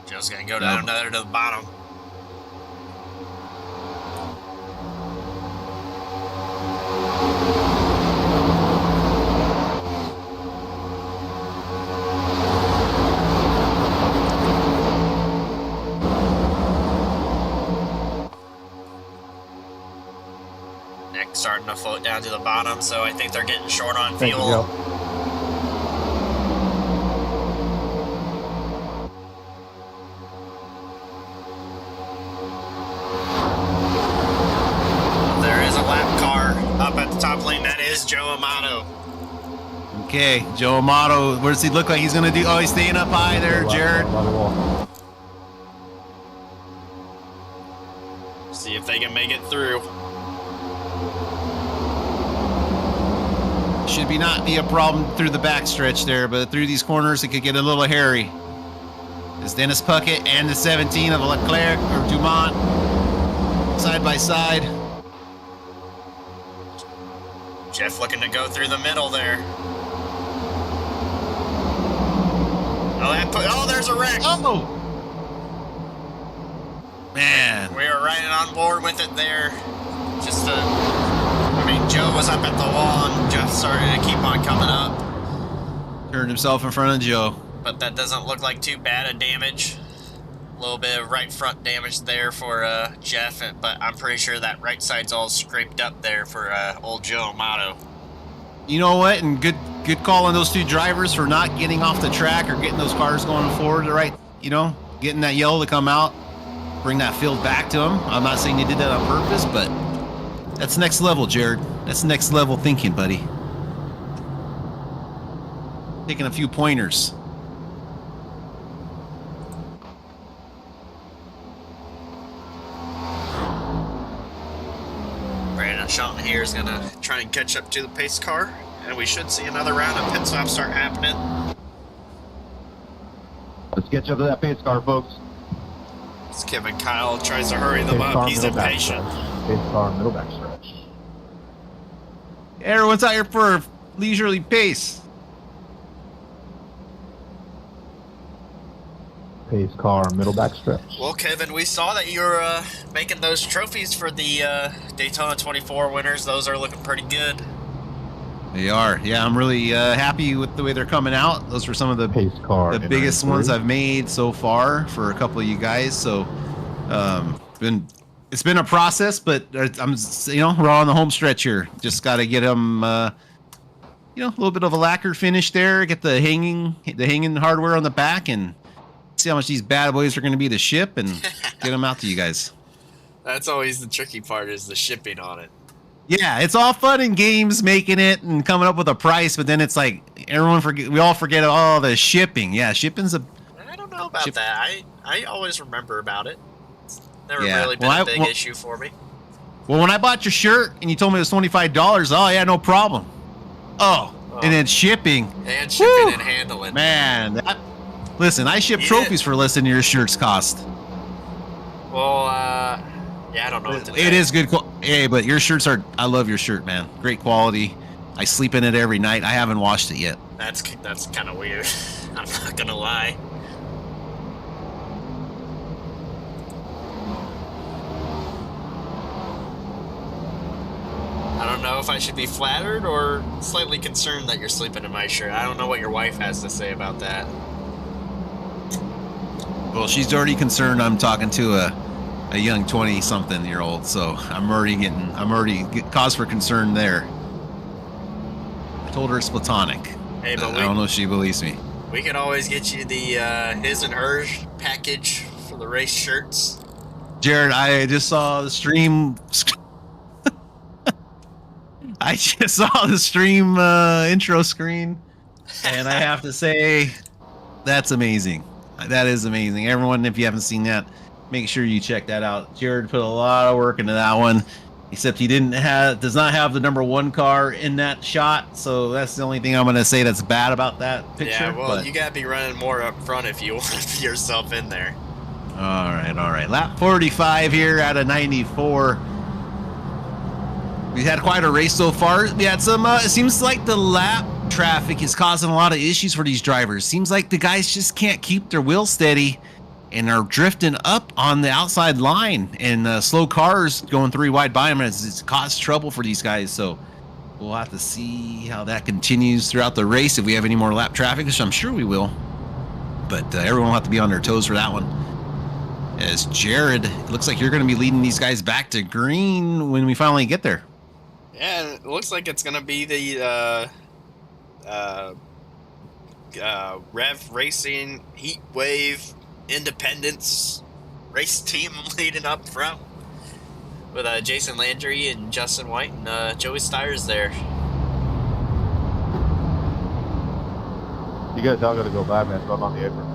Joe's going to go down another to the bottom. Starting to float down to the bottom, so I think they're getting short on fuel. There is a lap car up at the top lane. That is Joe Amato. Okay, Joe Amato. What does he look like he's going to do? Oh, he's staying up high there, Jared. See if they can make it through. Should not be a problem through the backstretch there, but through these corners it could get a little hairy. It's Dennis Puckett and the 17 of Leclerc or Dumont side by side. Jeff looking to go through the middle there. Oh, there's a wreck. Oh, man. We were right on board with it there. Just Joe was up at the wall and Jeff started to keep on coming up. Turned himself in front of Joe. But that doesn't look like too bad a damage. A little bit of right front damage there for Jeff, but I'm pretty sure that right side's all scraped up there for old Joe Amato. You know what? And good call on those two drivers for not getting off the track or getting those cars going forward. Right, getting that yellow to come out, bring that field back to them. I'm not saying they did that on purpose, but that's next level, Jared. That's next level thinking, buddy. Taking a few pointers. Brandon Shelton here is going to try and catch up to the pace car, and we should see another round of pit stops start happening. Let's get you up to that pace car, folks. As Kevin Kyle tries to hurry them up, he's impatient. Pace car, middle back stretch. Everyone's out here for a leisurely pace. Pace car, middle back stretch. Well, Kevin, we saw that you're making those trophies for the Daytona 24 winners. Those are looking pretty good. They are. Yeah, I'm really happy with the way they're coming out. Those were some of the Pace car, the biggest ones I've made so far for a couple of you guys. So it's been a process, but I'm we're on the home stretch here. Just got to get them a little bit of a lacquer finish there. Get the hanging hardware on the back and see how much these bad boys are going to be to ship and get them out to you guys. That's always the tricky part, is the shipping on it. Yeah, it's all fun and games making it and coming up with a price, but then it's like we all forget all the shipping. Yeah, shipping's I don't know about that. I always remember about it. It's never really been a big issue for me. Well, when I bought your shirt and you told me it was $25, oh yeah, no problem. Oh. And then shipping. And shipping and handling. Man, listen, I ship trophies for less than your shirts cost. Well, yeah, I don't know what to do. It is good. Hey, but your shirts I love your shirt, man. Great quality. I sleep in it every night. I haven't washed it yet. That's kind of weird. I'm not going to lie. I don't know if I should be flattered or slightly concerned that you're sleeping in my shirt. I don't know what your wife has to say about that. Well, she's already concerned I'm talking to a young 20-something-year-old, so I'm already cause for concern there. I told her it's platonic. Hey, but I don't know if she believes me. We can always get you the his and hers package for the race shirts. Jared, I just saw the stream. I just saw the stream intro screen, and I have to say, that's amazing. That is amazing. Everyone, if you haven't seen that, make sure you check that out. Jared put a lot of work into that one, except he does not have the #1 car in that shot, so that's the only thing I'm going to say that's bad about that picture. Yeah, well, you got to be running more up front if you want to be yourself in there. All right. Lap 45 here out of 94. We had quite a race so far. We had some, it seems like the lap traffic is causing a lot of issues for these drivers. Seems like the guys just can't keep their wheels steady and are drifting up on the outside line, and slow cars going 3 wide by them, and it's caused trouble for these guys. So we'll have to see how that continues throughout the race if we have any more lap traffic, which I'm sure we will. But everyone will have to be on their toes for that one. As Jared, it looks like you're going to be leading these guys back to green when we finally get there. Yeah, it looks like it's going to be the Rev Racing Heat Wave Independence race team leading up front with Jason Landry and Justin White and Joey Steyer's there. You guys all got to go by, man, so I'm on the apron.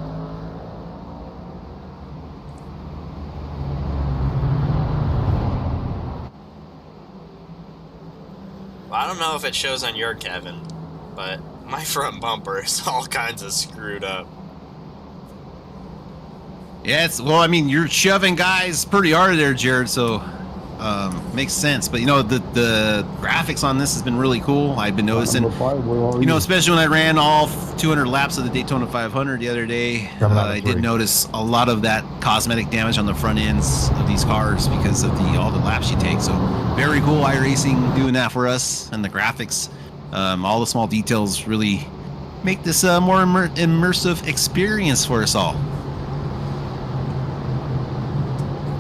Well, I don't know if it shows on your Kevin, but my front bumper is all kinds of screwed up. Yeah, I mean, you're shoving guys pretty hard there, Jared, so makes sense. But, the graphics on this has been really cool. I've been noticing, especially when I ran all 200 laps of the Daytona 500 the other day, I did notice a lot of that cosmetic damage on the front ends of these cars because of all the laps you take. So very cool iRacing doing that for us, and the graphics, all the small details really make this a more immersive experience for us all.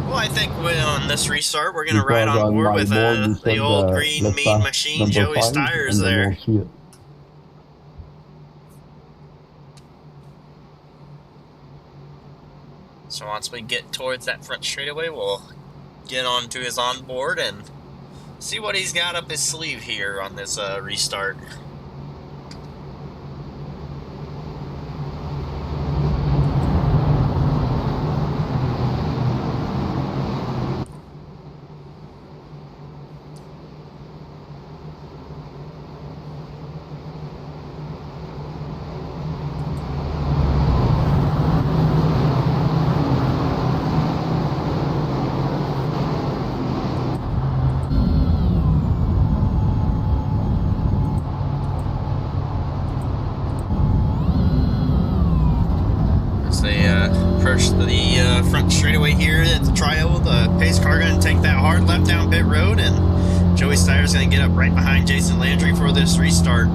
Well, I think on this restart, we're going to ride on board with the old green mean machine, Joey Stiers there. So once we get towards that front straightaway, we'll get onto his onboard and see what he's got up his sleeve here on this restart. The front straightaway here at the trial, the pace car going to take that hard left down pit road, and Joey Steyer's going to get up right behind Jason Landry for this restart.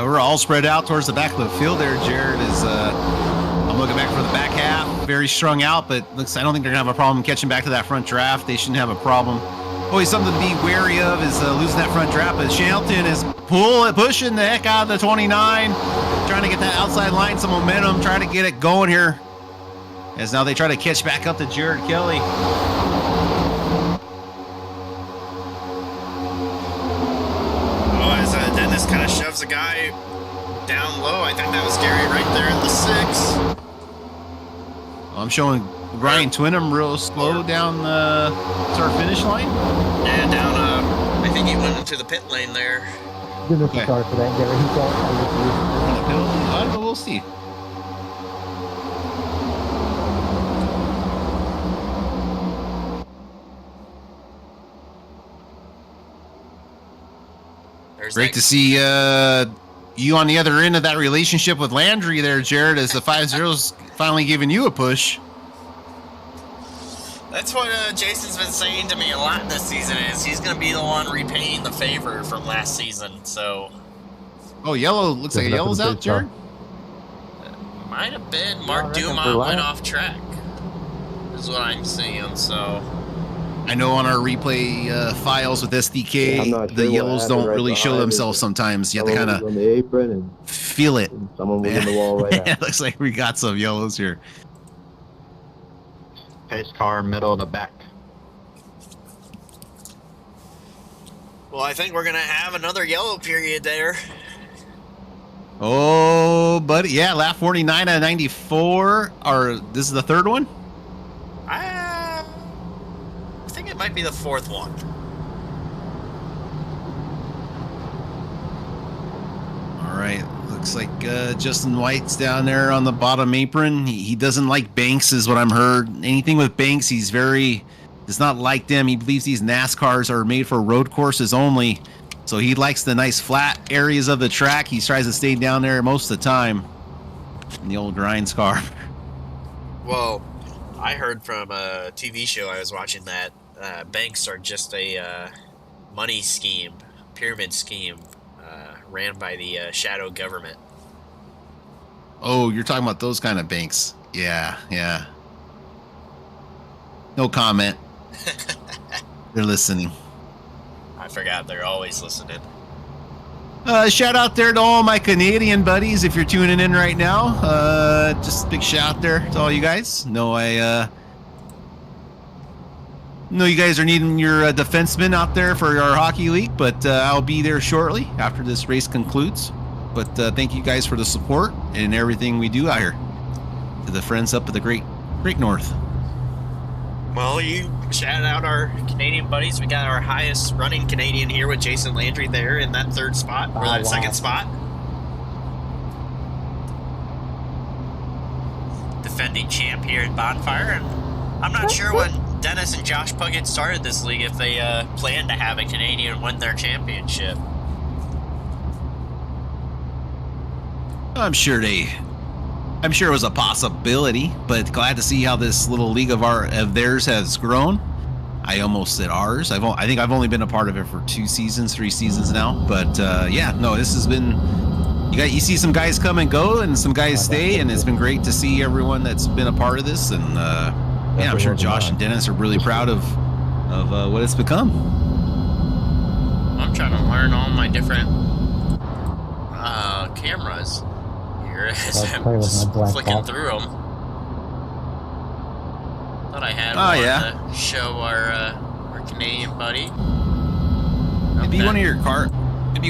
We're all spread out towards the back of the field there. Jared is, I'm looking back for the back half, very strung out, but looks, I don't think they're going to have a problem catching back to that front draft. They shouldn't have a problem. Always something to be wary of is losing that front draft, but Shelton is pushing the heck out of the 29, trying to get that outside line, some momentum, trying to get it going here, as now they try to catch back up to Jared Kelly. Dennis kind of shoves a guy down low. I think that was Gary right there in the 6. I'm showing Ryan Twinham real slow down the start finish line. Yeah, down. I think he went into the pit lane there. Goodness, sorry for that, Gary. He thought I don't know. We'll see. Great to see you on the other end of that relationship with Landry there, Jared, as the 5-0's finally giving you a push. That's what Jason's been saying to me a lot this season, is he's going to be the one repaying the favor from last season, so... Oh, yellow. Looks like a yellow's out, Jared? Might have been. Mark Dumont went off track, is what I'm seeing, so... I know on our replay files with SDK, the yellows don't really show themselves sometimes. You have to kind of feel it. Someone was in the wall right It looks like we got some yellows here. Pace car, middle of the back. Well, I think we're going to have another yellow period there. Oh, buddy. Yeah, lap 49 out of 94. Or this is the third one? I think it might be the 4th one. All right. Looks like Justin White's down there on the bottom apron. He doesn't like banks, is what I'm heard. Anything with banks, does not like them. He believes these NASCARs are made for road courses only. So he likes the nice flat areas of the track. He tries to stay down there most of the time in the old grinds car. Well, I heard from a TV show I was watching that banks are just a money scheme, pyramid scheme, ran by the shadow government. Oh, you're talking about those kind of banks. Yeah. No comment. They're listening. I forgot they're always listening. Shout out there to all my Canadian buddies if you're tuning in right now. Just a big shout out there to all you guys. Know you guys are needing your defenseman out there for our hockey league, but I'll be there shortly after this race concludes. But thank you guys for the support and everything we do out here. To the friends up at the Great North. Well, you shout out our Canadian buddies. We got our highest running Canadian here with Jason Landry there in that 3rd spot, or that 2nd spot. defending champ here at Bonfire, and I'm not sure when Dennis and Josh Puckett started this league if they planned to have a Canadian win their championship. I'm sure it was a possibility, but glad to see how this little league of theirs has grown. I almost said ours. I think I've only been a part of it for 3 seasons now. But yeah, no, this has been. You see some guys come and go, and some guys stay, and it's been great to see everyone that's been a part of this. And yeah, I'm sure Josh and Dennis are really proud of what it's become. I'm trying to learn all my different cameras here as I'm just flicking through them. Thought I had one to show our Canadian buddy. It'd be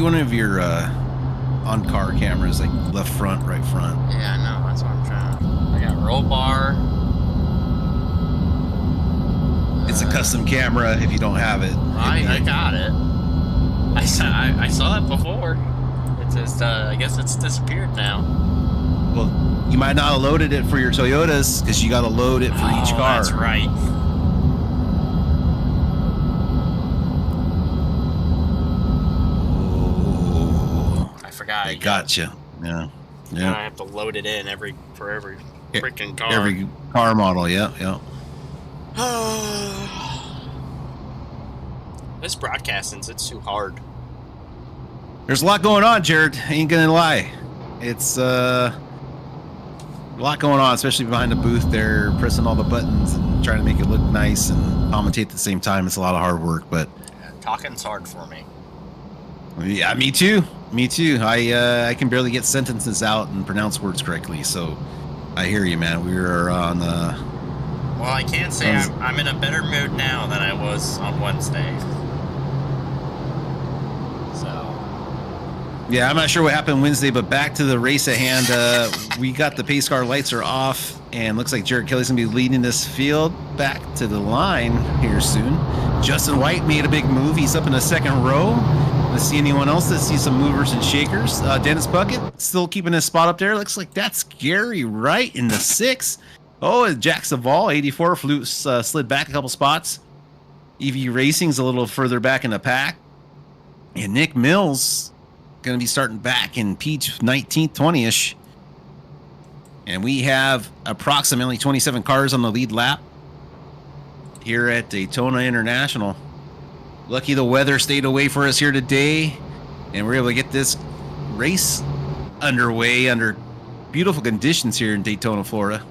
one of your on-car cameras, like left front, right front. Yeah, I know. That's what I'm trying to. I got roll bar. It's a custom camera if you don't have it. I got it. I saw it before. It's just, I guess it's disappeared now. Well, you might not have loaded it for your Toyotas because you got to load it for each car. That's right. I forgot. I gotcha. Yeah. Now I have to load it in for every freaking car. Every car model. Yeah. This broadcasting's it's too hard. There's a lot going on, Jared. Ain't gonna lie. It's a lot going on, especially behind the booth there, pressing all the buttons and trying to make it look nice and commentate at the same time. It's a lot of hard work, but talking's hard for me. Yeah, me too. I can barely get sentences out and pronounce words correctly, so I hear you, man. We are on well, I can't say I'm in a better mood now than I was on Wednesday. Yeah, I'm not sure what happened Wednesday, but back to the race at hand. We got the pace car lights are off, and looks like Jared Kelly's going to be leading this field back to the line here soon. Justin White made a big move. He's up in the second row. Let's see anyone else. Let's see some movers and shakers. Dennis Puckett still keeping his spot up there. Looks like that's Gary Wright in the 6th. Oh, Jack Savall, 84, slid back a couple spots. EV Racing's a little further back in the pack. And Nick Mills going to be starting back in Peach 19th, 20ish. And we have approximately 27 cars on the lead lap here at Daytona International. Lucky the weather stayed away for us here today, and we're able to get this race underway under beautiful conditions here in Daytona, Florida.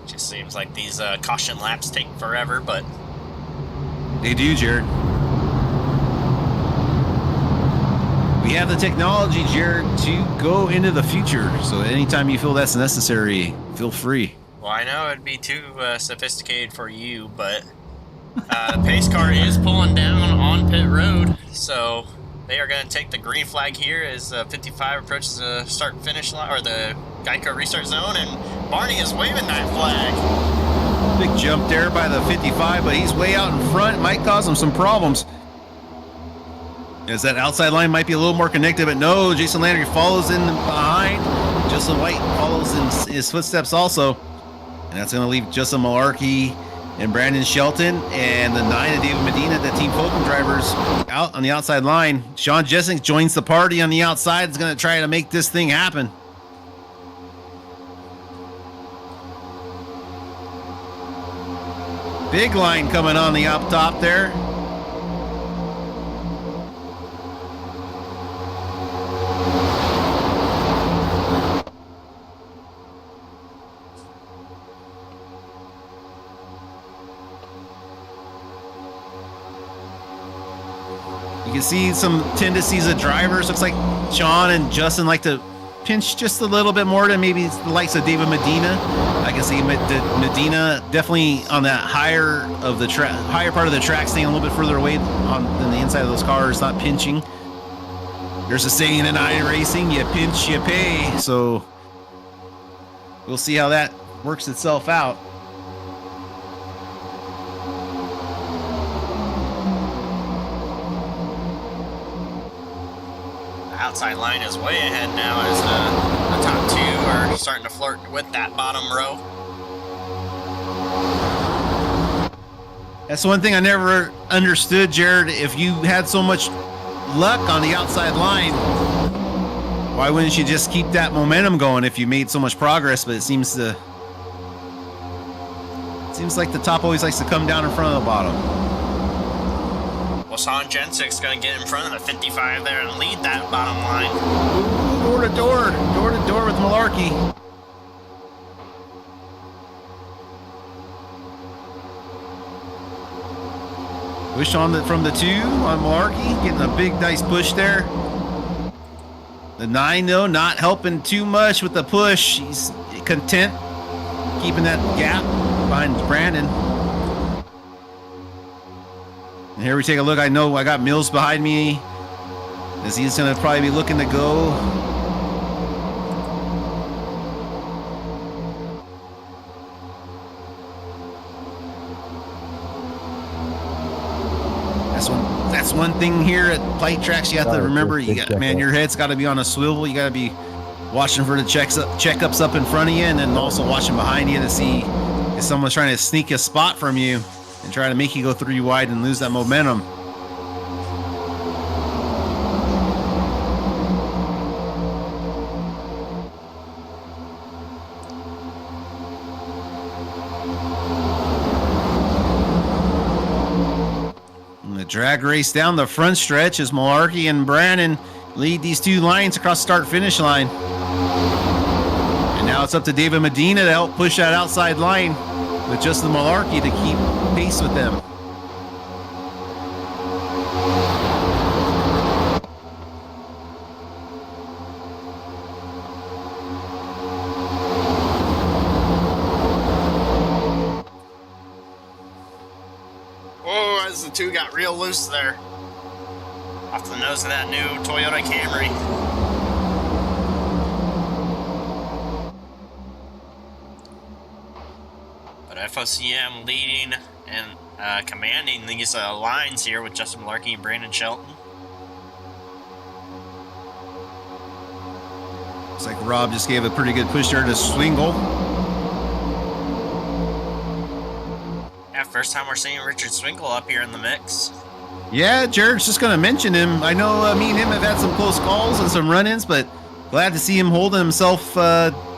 Just seems like these caution laps take forever, but they do, Jared. We have the technology, Jared, to go into the future. So anytime you feel that's necessary, feel free. Well, I know it'd be too sophisticated for you, but the pace car is pulling down on pit road, so they are going to take the green flag here as 55 approaches the start and finish line, or the Geico restart zone, and Barney is waving that flag. Big jump there by the 55, but he's way out in front. It might cause him some problems, as that outside line might be a little more connected, but no, Jason Landry follows in behind. Justin White follows in his footsteps also, and that's going to leave Justin Malarkey and Brandon Shelton and the 9 of David Medina, the Team Fulcrum drivers, out on the outside line. Sean Jessink joins the party on the outside. Is going to try to make this thing happen. Big line coming on the up top there. You can see some tendencies of drivers. Looks like Sean and Justin like to pinch just a little bit more than maybe the likes of David Medina. I can see Medina definitely on that higher part of the track, staying a little bit further away than the inside of those cars, not pinching. There's a saying in iRacing, you pinch, you pay. So we'll see how that works itself out. Outside line is way ahead now as the top two are starting to flirt with that bottom row. That's one thing I never understood, Jared. If you had so much luck on the outside line, why wouldn't you just keep that momentum going if you made so much progress? But it seems like the top always likes to come down in front of the bottom. Well, Sean Jensick's going to get in front of the 55 there and lead that bottom line. Door to door with Malarkey. Push on from the 2 on Malarkey, getting a big nice push there. The 9 though, not helping too much with the push. He's content keeping that gap behind Brandon. And here we take a look. I know I got Mills behind me as he's going to probably be looking to go. That's one thing here at Plate Tracks you have to remember. Your head's got to be on a swivel. You got to be watching for the checkups up in front of you, and then also watching behind you to see if someone's trying to sneak a spot from you and try to make you go 3 wide and lose that momentum. Drag race down the front stretch as Malarkey and Brandon lead these 2 lines across start-finish line. And now it's up to David Medina to help push that outside line with Justin Malarkey to keep pace with them. The 2 got real loose there. Off the nose of that new Toyota Camry. But FOCM leading and commanding these lines here with Justin Malarkey and Brandon Shelton. Looks like Rob just gave a pretty good push there to Swingle. First time we're seeing Richard Swingle up here in the mix. Yeah, Jared's just going to mention him. I know me and him have had some close calls and some run-ins, but glad to see him holding himself,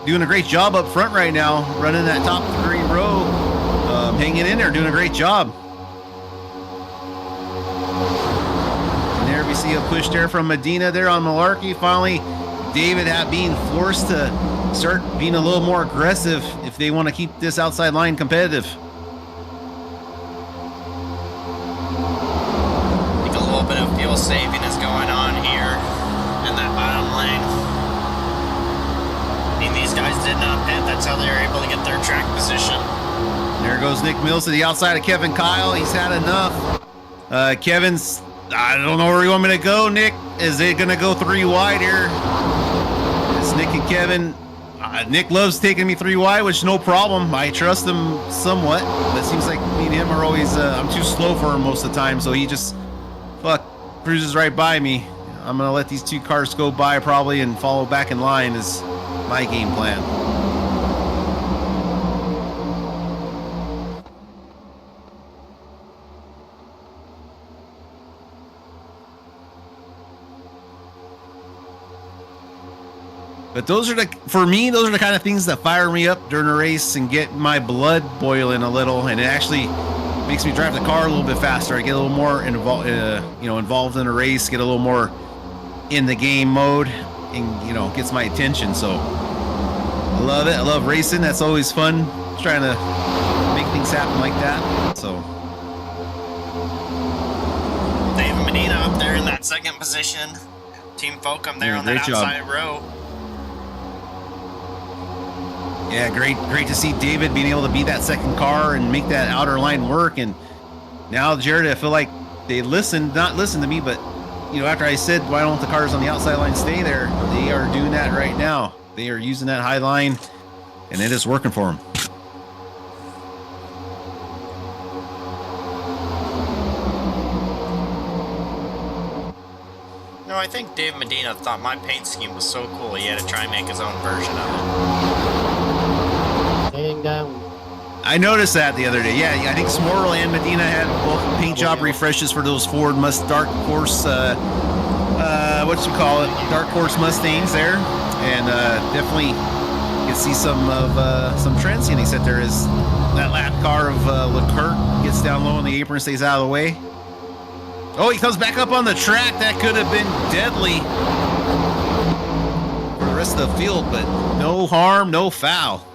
doing a great job up front right now, running that top 3 row, hanging in there, doing a great job. And there we see a push there from Medina there on Malarkey. Finally, David being forced to start being a little more aggressive if they want to keep this outside line competitive. Bit of fuel saving is going on here in that bottom lane. I mean, these guys did not pit. That's how they were able to get their track position. There goes Nick Mills to the outside of Kevin Kyle. He's had enough. Kevin's, I don't know where you want me to go, Nick. Is it going to go 3 wide here? It's Nick and Kevin. Nick loves taking me 3 wide, which no problem. I trust him somewhat. But it seems like me and him are always, I'm too slow for him most of the time, so he just cruises right by me. I'm gonna let these 2 cars go by probably and follow back in line is my game plan. But those are for me, those are the kind of things that fire me up during a race and get my blood boiling a little, and it actually makes me drive the car a little bit faster. I get a little more involved in a race, get a little more in the game mode, and gets my attention. So I love it. I love racing. That's always fun. Trying to make things happen like that. So David Medina up there in that 2nd position. Team Folcom there on that outside row. Yeah, great to see David being able to be that 2nd car and make that outer line work. And now, Jared, I feel like they not listen to me, but after I said why don't the cars on the outside line stay there, they are doing that right now. They are using that high line, and it is working for them. No, I think Dave Medina thought my paint scheme was so cool he had to try and make his own version of it. Hang down. I noticed that the other day. Yeah, I think Smorrel and Medina had both paint job refreshes for those Ford Dark Horse, Dark Horse Mustangs there, and definitely you can see some trends. And he said there is that lap car of Leclerc gets down low in the apron, stays out of the way. Oh, he comes back up on the track. That could have been deadly for the rest of the field, but no harm, no foul.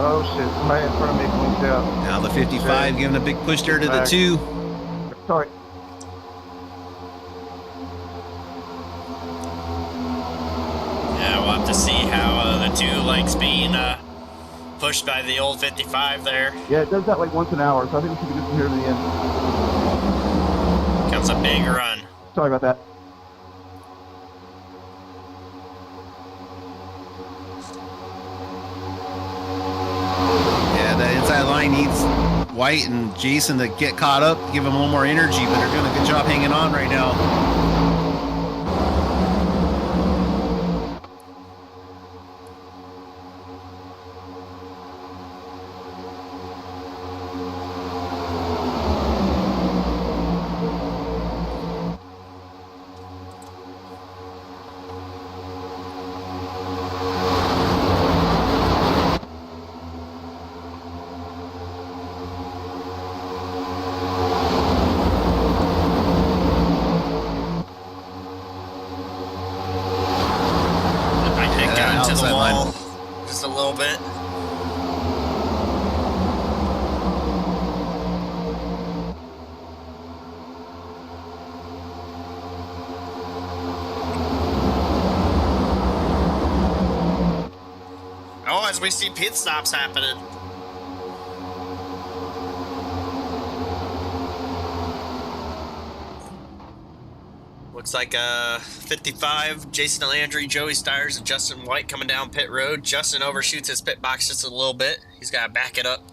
Oh shit, somebody in front of me blinked out. Now the 55 giving a big push there to the 2. Sorry. Yeah, we'll have to see how the 2 likes being pushed by the old 55 there. Yeah, it does that like once an hour, so I think we should get from here to the end. Comes a big run. Sorry about that. Yeah, the inside line needs White and Jason to get caught up, give them a little more energy, but they're doing a good job hanging on right now. Just a little bit. Oh, as we see pit stops happening. Looks like 55, Jason Landry, Joey Stiers, and Justin White coming down pit road. Justin overshoots his pit box just a little bit. He's got to back it up.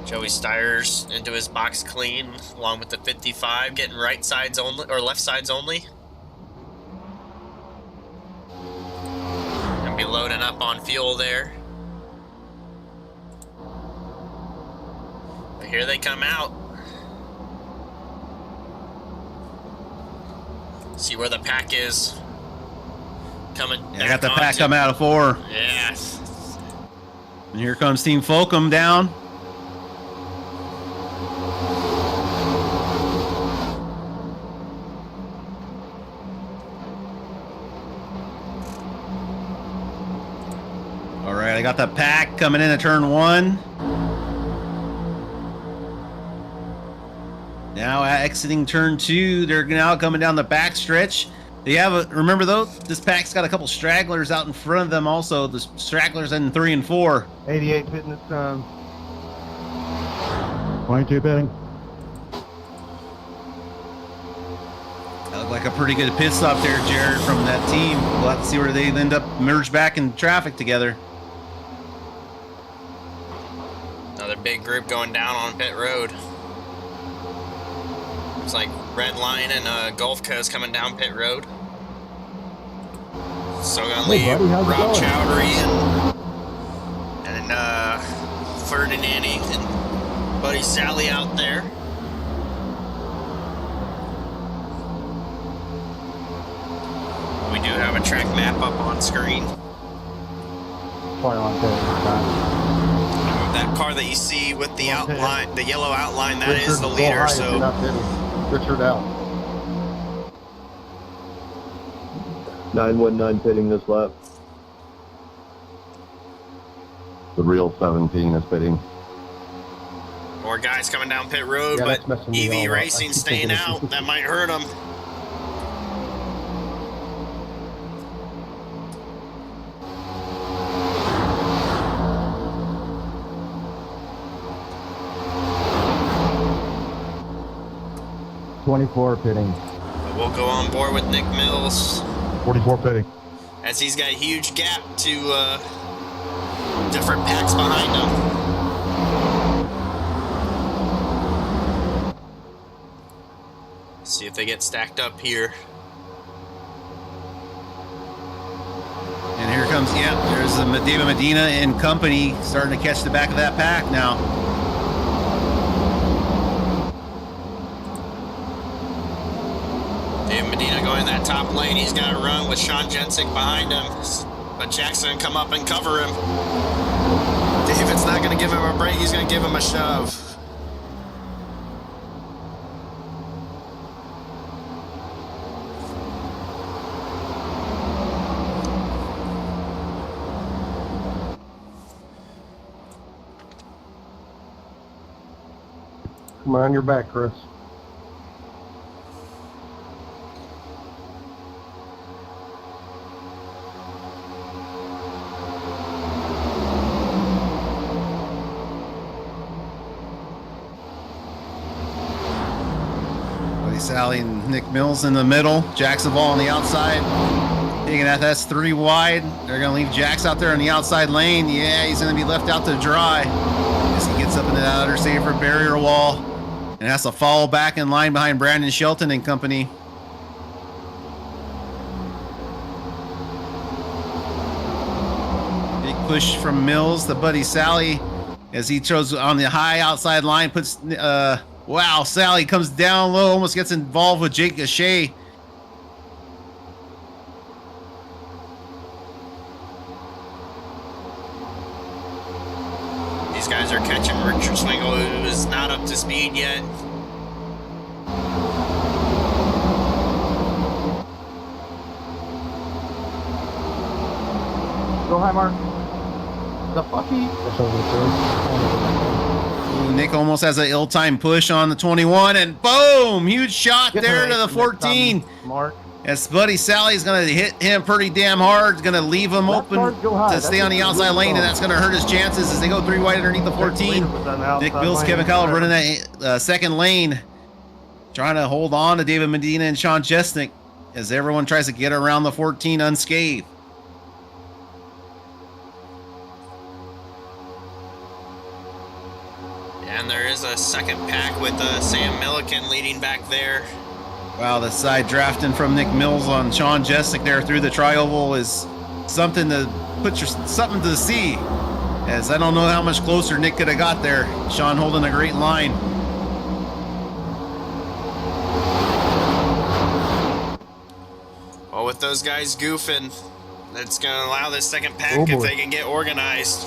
Joey Stiers into his box clean, along with the 55, getting right sides only, or left sides only. Gonna be loading up on fuel there. But here they come out. See where the pack is coming. Yeah, I got the pack coming out of 4. Yes. And here comes Team Folcom down. All right, I got the pack coming into turn 1. Now exiting turn 2, they're now coming down the back stretch. They have remember though, this pack's got a couple stragglers out in front of them also. The stragglers in 3 and 4. 88 pitting this time. 22 pitting. That looked like a pretty good pit stop there, Jared, from that team. We'll have to see where they end up merged back in traffic together. Another big group going down on pit road. Looks like Red Line and Gulf Coast coming down pit road. So gonna leave Rob Chowdhury and Ferdinand and Buddy Sally out there. We do have a track map up on screen. That car that you see with the outline, the yellow outline, that is the leader. So Richard out. 919 pitting this lap. The real 17 is pitting. more guys coming down pit road, Yeah, but that's messing me EV all up. Racing I keep staying thinking out. That might hurt them. .24 pitting. But we'll go on board with Nick Mills 44 pitting. as he's got a huge gap to different packs behind him. if they get stacked up here. And here comes, there's David Medina and company starting to catch the back of that pack now. David Medina going that top lane. He's got to run with Sean Jensick behind him. But Jackson come up and cover him. David's not going to give him a break. He's going to give him a shove. Come on your back, Chris. Buddy Sally and Nick Mills in the middle. Jack's the ball on the outside. Taking that, that's 3 wide. They're going to leave Jax out there on the outside lane. Yeah, he's going to be left out to dry as he gets up into that other safer barrier wall and has to follow back in line behind Brandon Shelton and company. Big push from Mills to Buddy Sally as he throws on the high outside line, puts, wow, Sally comes down low, almost gets involved with Jake Gachet. These guys are catching Richard Swingle, who is not up to speed yet. Go high, Mark. The fucky. Ooh, Nick almost has an ill-timed push on the 21, and boom! Huge shot there to the 14. Mark. As Buddy Sally's going to hit him pretty damn hard. Going to leave him open to stay on the outside lane, and that's going to hurt his chances as they go 3 wide underneath the 14. Nick Mills, Kevin Kyle running that second lane, trying to hold on to David Medina and Sean Jesnick as everyone tries to get around the 14 unscathed. And there is a second pack with Sam Milliken leading back there. Wow, the side drafting from Nick Mills on Sean Jesnick there through the tri-oval is something to something to see. As I don't know how much closer Nick could have got there. Sean holding a great line. Well, with those guys goofing, that's going to allow this second pack if they can get organized.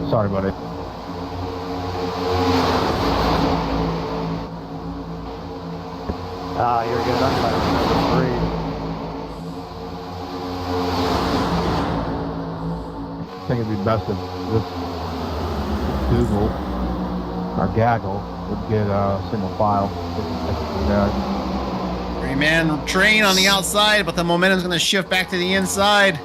Sorry, buddy. You're good. I'm by number 3. I think it'd be best if this Google or Gaggle would get a single file. 3-man train on the outside, but the momentum's going to shift back to the inside.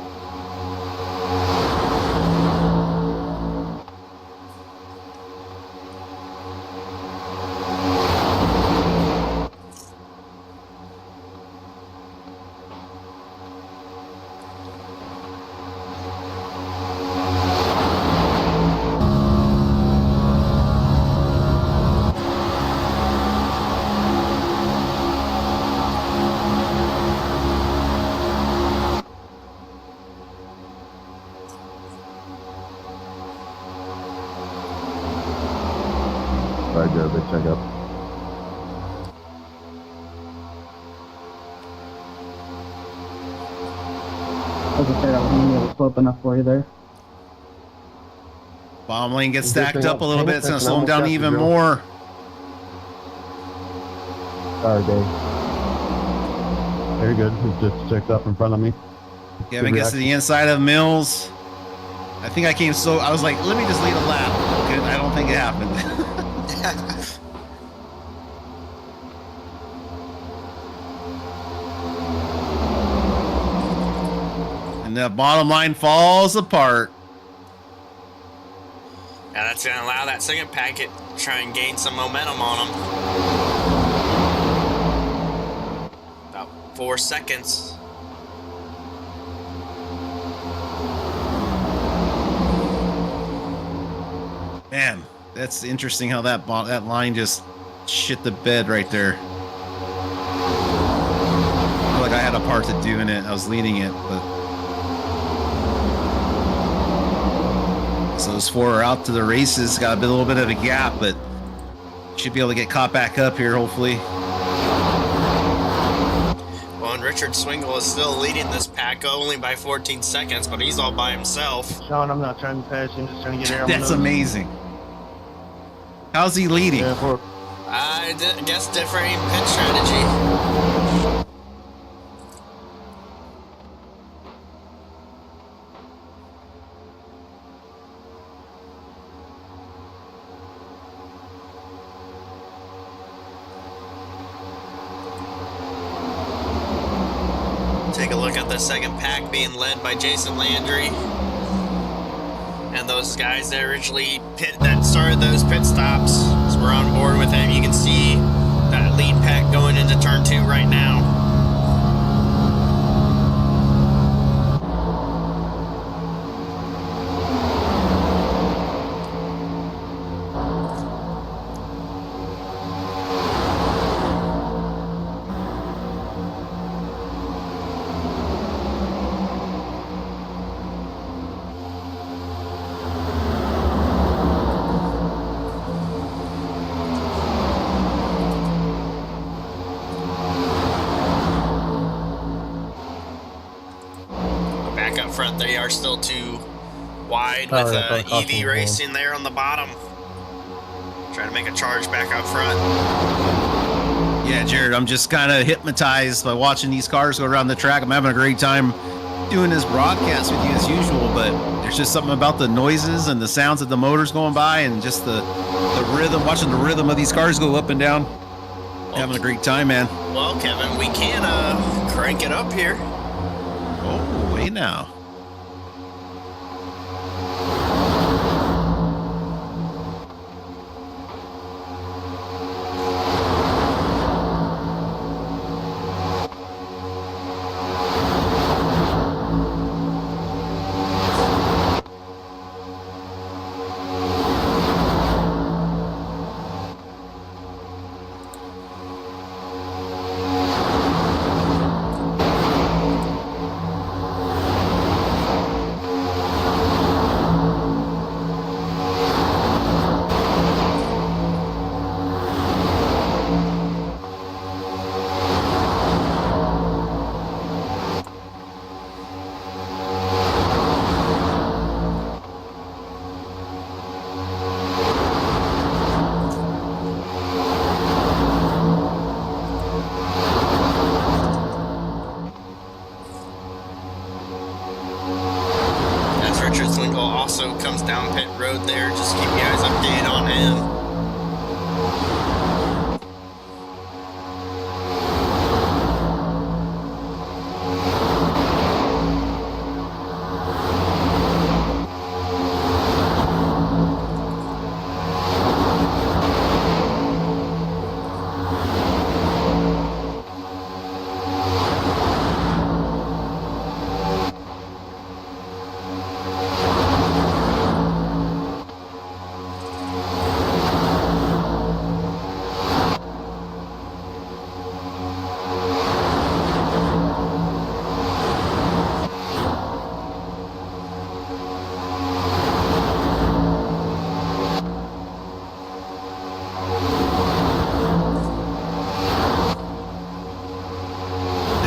Sorry, Joe. Big check up. As I said, I wasn't able to slope enough for you there. Bomb lane gets stacked up a little bit. It's going to slow him down even more. Sorry, Dave. Very good. He's just checked up in front of me. Kevin gets to the inside of Mills. I think I came so, I was like, let me just lead a lap. I don't think it happened. And the bottom line falls apart. Yeah, that's going to allow that second packet to try and gain some momentum on them. About 4 seconds. Man, that's interesting how that line just shit the bed right there. I feel like I had a part to do in it. I was leading it, but so those 4 are out to the races. Got a little bit of a gap, but should be able to get caught back up here, hopefully. Well, and Richard Swingle is still leading this pack only by 14 seconds, but he's all by himself. Sean, I'm not trying to pass you. I'm just trying to get air on That's amazing. How's he leading? Yeah, I guess differing pit strategy. Take a look at the second pack being led by Jason Landry. And those guys that originally started those pit stops, so we're on board with him. You can see that lead pack going into turn 2 right now. Front, they are still too wide with EV Racing there on the bottom. Trying to make a charge back up front. Yeah, Jared, I'm just kind of hypnotized by watching these cars go around the track. I'm having a great time doing this broadcast with you as usual, but there's just something about the noises and the sounds of the motors going by and just the rhythm, watching the rhythm of these cars go up and down. Having a great time, man. Well, Kevin, we can crank it up here. Oh, wait now. Also comes down pit road there. Just keep you guys updated on him.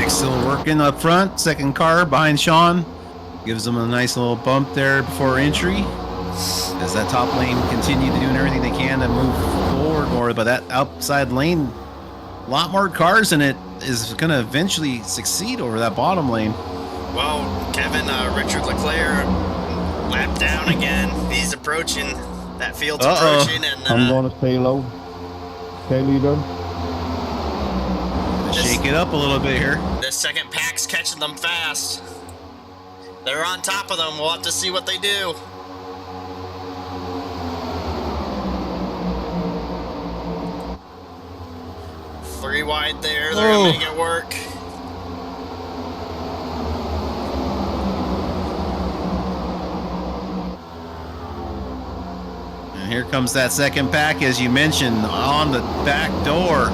Still working up front, second car behind Sean. Gives them a nice little bump there before entry. As that top lane continue to doing everything they can to move forward more, but that outside lane, a lot more cars in it is going to eventually succeed over that bottom lane. Well, Kevin, Richard Leclerc lapped down again. He's approaching, that field's approaching. And I'm going to stay low. Stay leader. Shake it up a little bit here. The second pack's catching them fast. They're on top of them. We'll have to see what they do. Three wide there. They're gonna make it work. And here comes that second pack, as you mentioned, on the back door,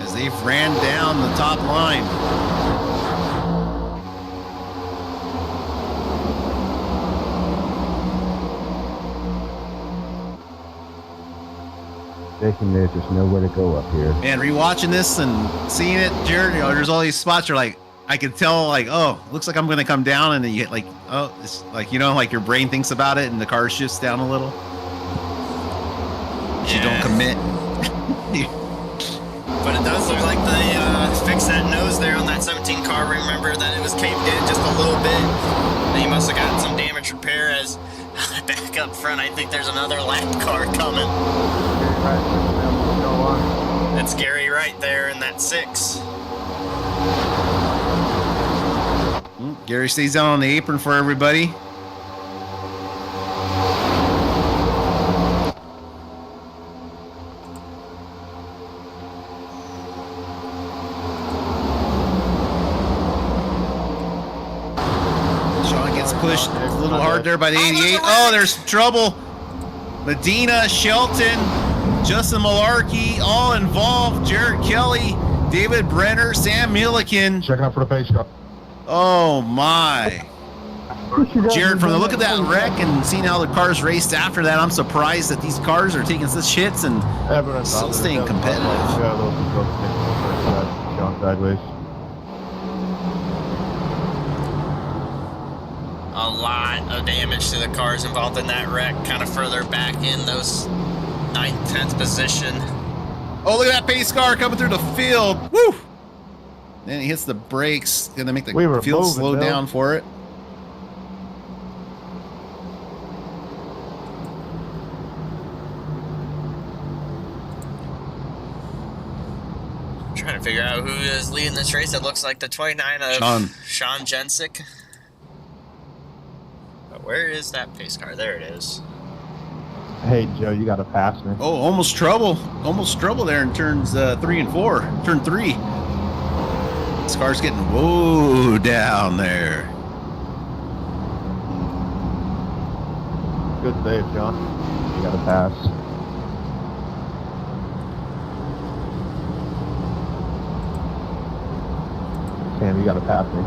as they've ran down the top line. There's just nowhere to go up here. Man, rewatching this and seeing it, Jared, you know, there's all these spots you're like, I could tell, like, oh, looks like I'm going to come down, and then you hit, like, oh, it's like, you know, like your brain thinks about it and the car shifts down a little. But you don't commit. But it does look like they fixed that nose there on that 17 car. Remember that it was caved in just a little bit. They must have gotten some damage repair as back up front. I think there's another lap car coming. That's Gary right there in that 6. Gary stays down on the apron for everybody. Sean gets pushed a little hard there by the 88. Oh, there's trouble. Medina, Shelton, Justin Malarkey, all involved. Jared Kelly, David Brenner, Sam Milliken. Checking out for the pace car. Oh my. Jared, from the look of that wreck and seeing how the cars raced after that, I'm surprised that these cars are taking such hits and still staying competitive. Going sideways. A lot of damage to the cars involved in that wreck, kind of further back in those 9th, 10th position. Oh, look at that pace car coming through the field. Woo! Then he hits the brakes, gonna make the field slow down for it. Trying to figure out who is leading this race. It looks like the 29 of Sean Jensick. But where is that pace car? There it is. Hey, Joe, you got to pass me. Oh, almost trouble. Almost trouble there in turns 3 and 4. Turn 3. This car's getting whoa down there. Good save, John. You got to pass. Sam, you got to pass me.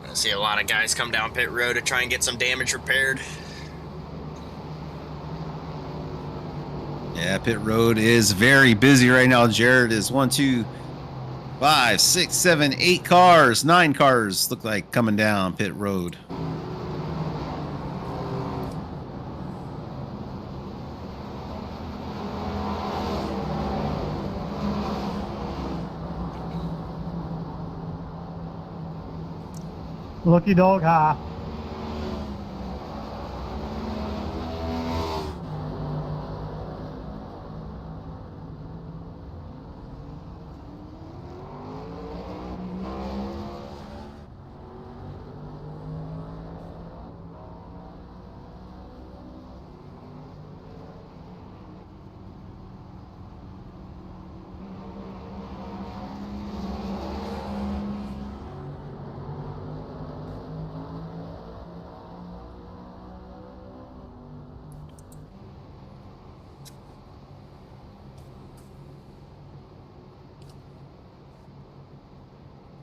I see a lot of guys come down pit road to try and get some damage repaired. Yeah, pit road is very busy right now. Jared is 1, 2, 5, 6, 7, 8 cars, 9 cars look like coming down pit road. Lucky dog high.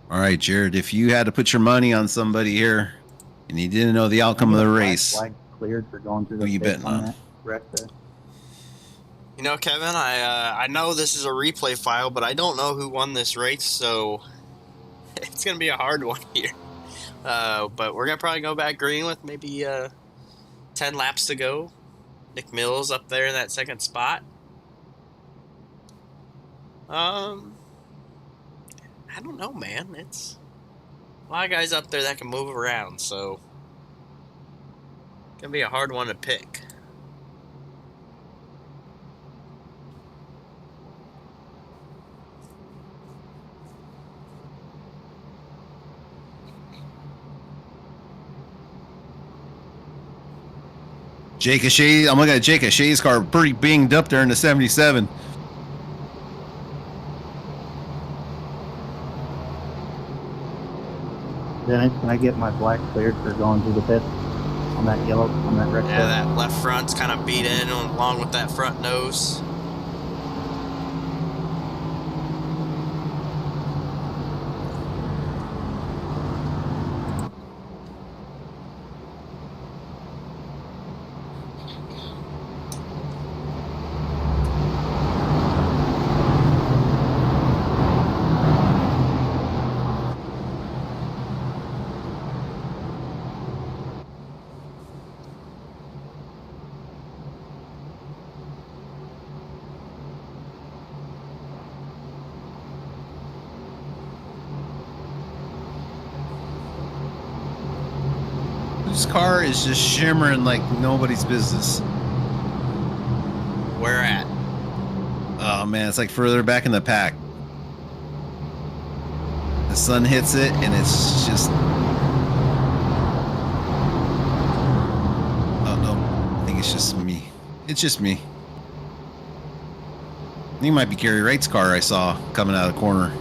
All right, Jared, if you had to put your money on somebody here and you didn't know the outcome of the race, Flag cleared for going through who the you pit betting on? that wreck there. You know, Kevin, I know this is a replay file, but I don't know who won this race, so it's going to be a hard one here. But we're going to probably go back green with maybe 10 laps to go. Nick Mills up there in that second spot. I don't know, man. It's a lot of guys up there that can move around, so Gonna be a hard one to pick. Jake Ashea, I'm looking at Jake Ashea's car, pretty binged up there in the 77. Dennis, can I get my black cleared for going through the pit on that yellow, on that red Yeah, car? that left front's kind of beat in along with that front nose. This car is just shimmering like nobody's business. Where at? Oh man, it's like further back in the pack. The sun hits it and it's just... Oh no, I think it's just me. It's just me. I think it might be Gary Wright's car I saw coming out of the corner.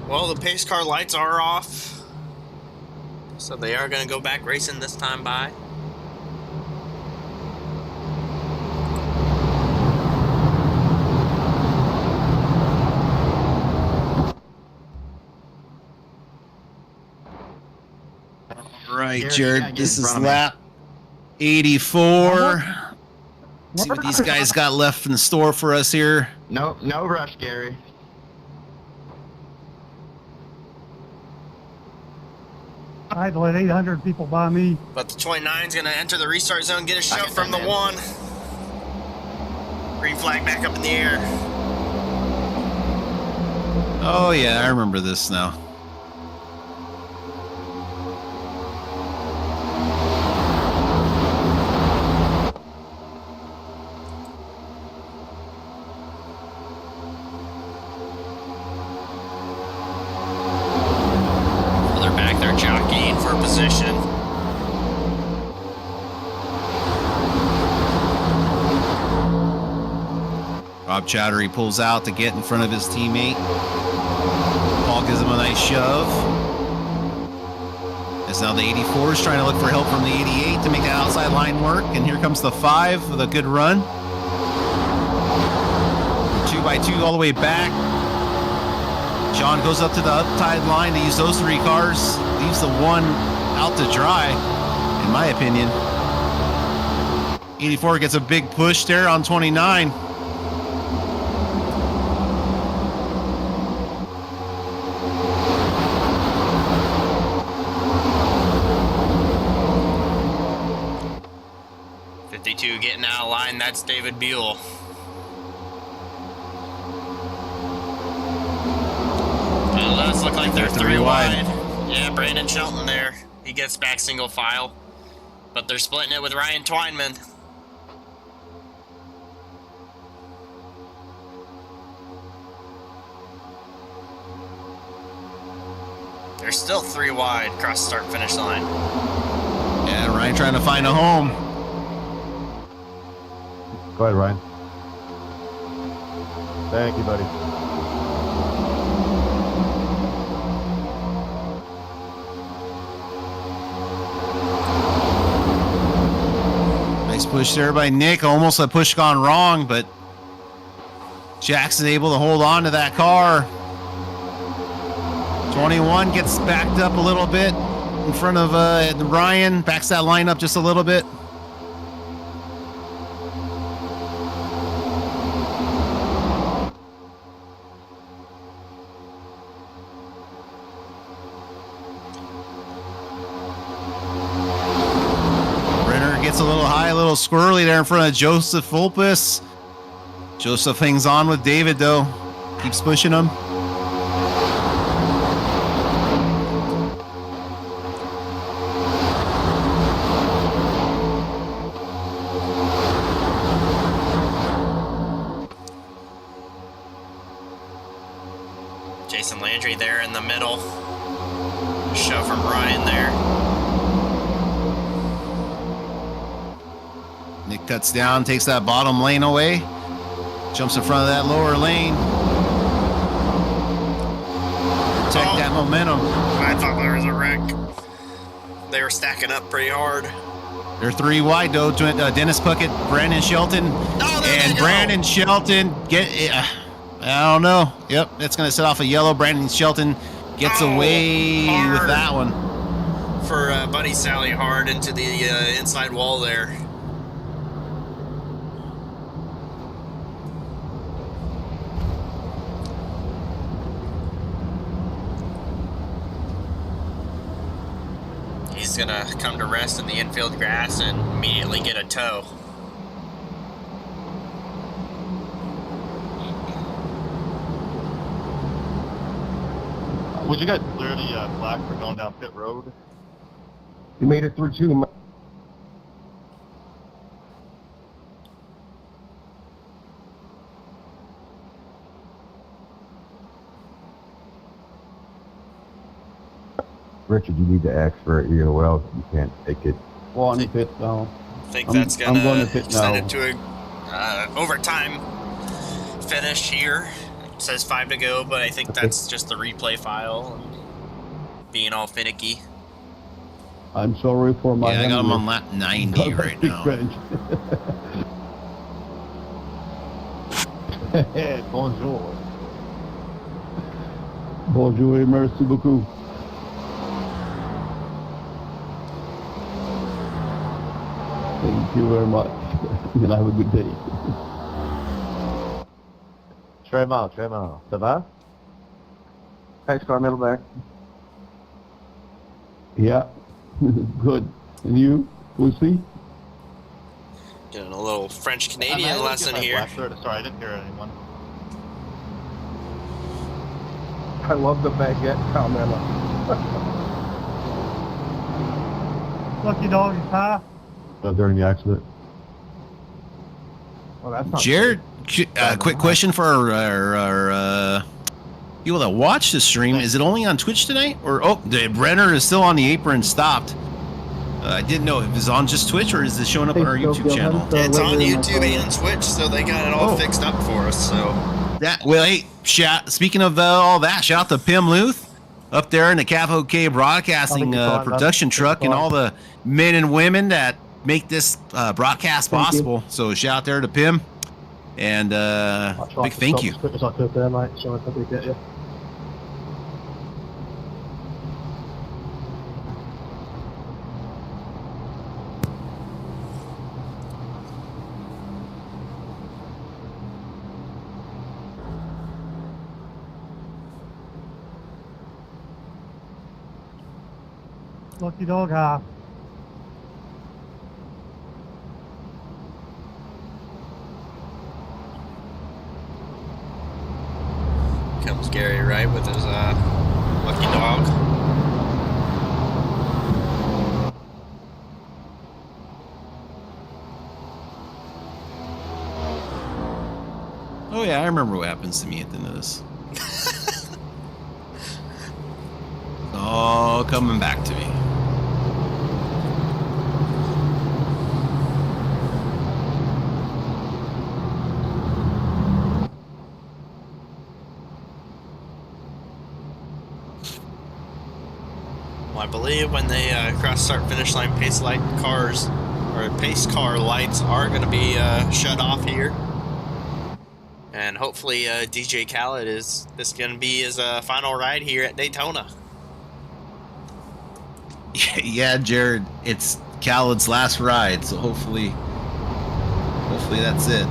Well, the pace car lights are off, so they are going to go back racing this time by. Right, Jared, Jared, get this in is front of me. lap 84. See what these guys got left in store for us here. No rush, Gary. I had to let 800 people buy me. But the 29's going to enter the restart zone, get a shove get from the that, one. Green flag back up in the air. Oh yeah, I remember this now. They're back there jockeying for position. Rob Chowdhury pulls out to get in front of his teammate. Paul gives him a nice shove. As now the 84 is trying to look for help from the 88 to make that outside line work. And here comes the 5 with a good run. 2x2 all the way back. John goes up to the upside line to use those 3 cars. Leaves the one out to dry, in my opinion. 84 gets a big push there on 29. Getting out of line, that's David Buell. It does look like they're 3 wide. Yeah, Brandon Shelton there. He gets back single file. But they're splitting it with Ryan Twineman. They're still 3 wide across the start-finish line. Yeah, Ryan trying to find a home. Go ahead, Ryan. Thank you, buddy. Nice push there by Nick. Almost a push gone wrong, but Jackson able to hold on to that car. 21 gets backed up a little bit in front of Ryan. Backs that line up just a little bit. Gets a little high, a little squirrely there in front of Joseph Fulpus. Joseph hangs on with David, though. Keeps pushing him. Jason Landry there in the middle. Shove from Ryan there. Nick cuts down, takes that bottom lane away. Jumps in front of that lower lane. Protect that momentum. I thought there was a wreck. They were stacking up pretty hard. They're 3 wide, though. Dennis Puckett, Brandon Shelton. Oh, there And they go. Brandon Shelton I don't know. Yep, that's going to set off a yellow. Brandon Shelton gets away hard. with that one. For Buddy Sally hard into the inside wall there. He's gonna come to rest in the infield grass and immediately get a tow. Would you guys clear the flag for going down pit road? You made it through too. Richard, you need to ask for it. Well, you can't take it. Well, on the pit now. I think I'm that's going gonna to pit send now. it to a overtime finish here. It says 5 to go, but I think that's just the replay file and being all finicky. I'm sorry for my Yeah, I got him on language. lap 90 right now. Bonjour. Bonjour et merci beaucoup. Thank you very much. And have a good day. Tremont, ça va? Pace car middle back. Yeah. Good. And you? We'll see. Getting a little French Canadian lesson here. Sorry, I didn't hear anyone. I love the baguette comment. Lucky dog, huh? During the accident. Well, that's not Jared, quick question for our people that watch the stream. Is it only on Twitch tonight? Or, the Brenner is still on the apron stopped. I didn't know if it was on just Twitch or is it showing up on our YouTube channel? It's on YouTube and Twitch, so they got it all fixed up for us. So Well, hey, speaking of all that, shout out to Pim Luth up there in the Cav OK Broadcasting production truck and all the men and women that make this broadcast possible. So shout out there to Pim and big thank you. Quick as I could there, mate. So I could get you. Lucky dog, huh? comes Gary Wright with his lucky dog. Oh yeah, I remember what happens to me at the end of this. All coming back to me. Well, I believe when they cross start finish line, pace light cars or pace car lights are going to be shut off here. And hopefully DJ Khaled is this going to be his final ride here at Daytona. Yeah, Jared, it's Khaled's last ride, so hopefully that's it.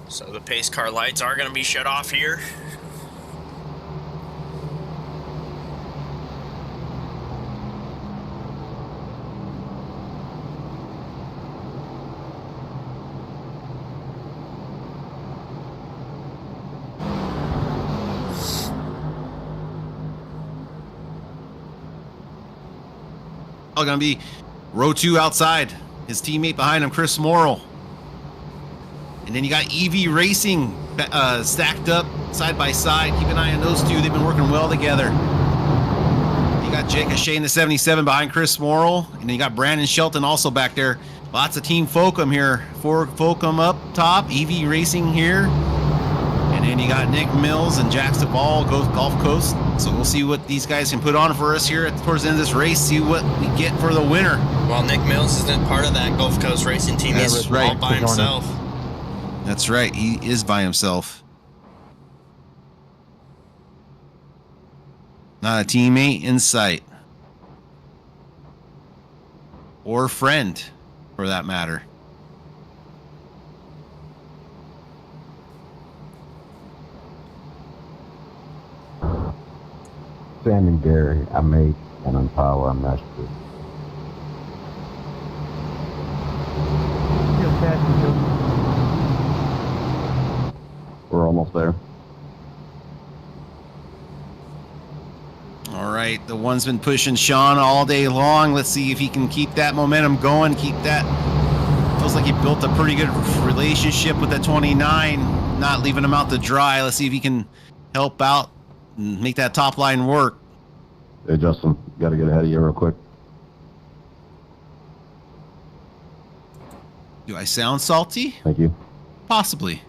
So the pace car lights are going to be shut off here. Going to be row 2 outside. His teammate behind him, Chris Morrill. And then you got EV Racing stacked up side by side. Keep an eye on those two. They've been working well together. You got Jake O'Shea in the 77 behind Chris Morrill. And then you got Brandon Shelton also back there. Lots of Team Folcom here. Ford Folcom up top. EV Racing here. And then you got Nick Mills and Jack Duvall, Gulf Coast. So we'll see what these guys can put on for us here towards the end of this race. See what we get for the winner. Well, Nick Mills isn't part of that Gulf Coast racing team. That's He's right. all by himself. That's right. He is by himself. Not a teammate in sight. Or friend, for that matter. Sam and Gary, I make and unpower, I'm not sure. We're almost there. All right, the one's been pushing Sean all day long. Let's see if he can keep that momentum going, keep that. Feels like he built a pretty good relationship with the 29, not leaving him out to dry. Let's see if he can help out and make that top line work. Hey, Justin, got to get ahead of you real quick. Do I sound salty? Thank you. Possibly.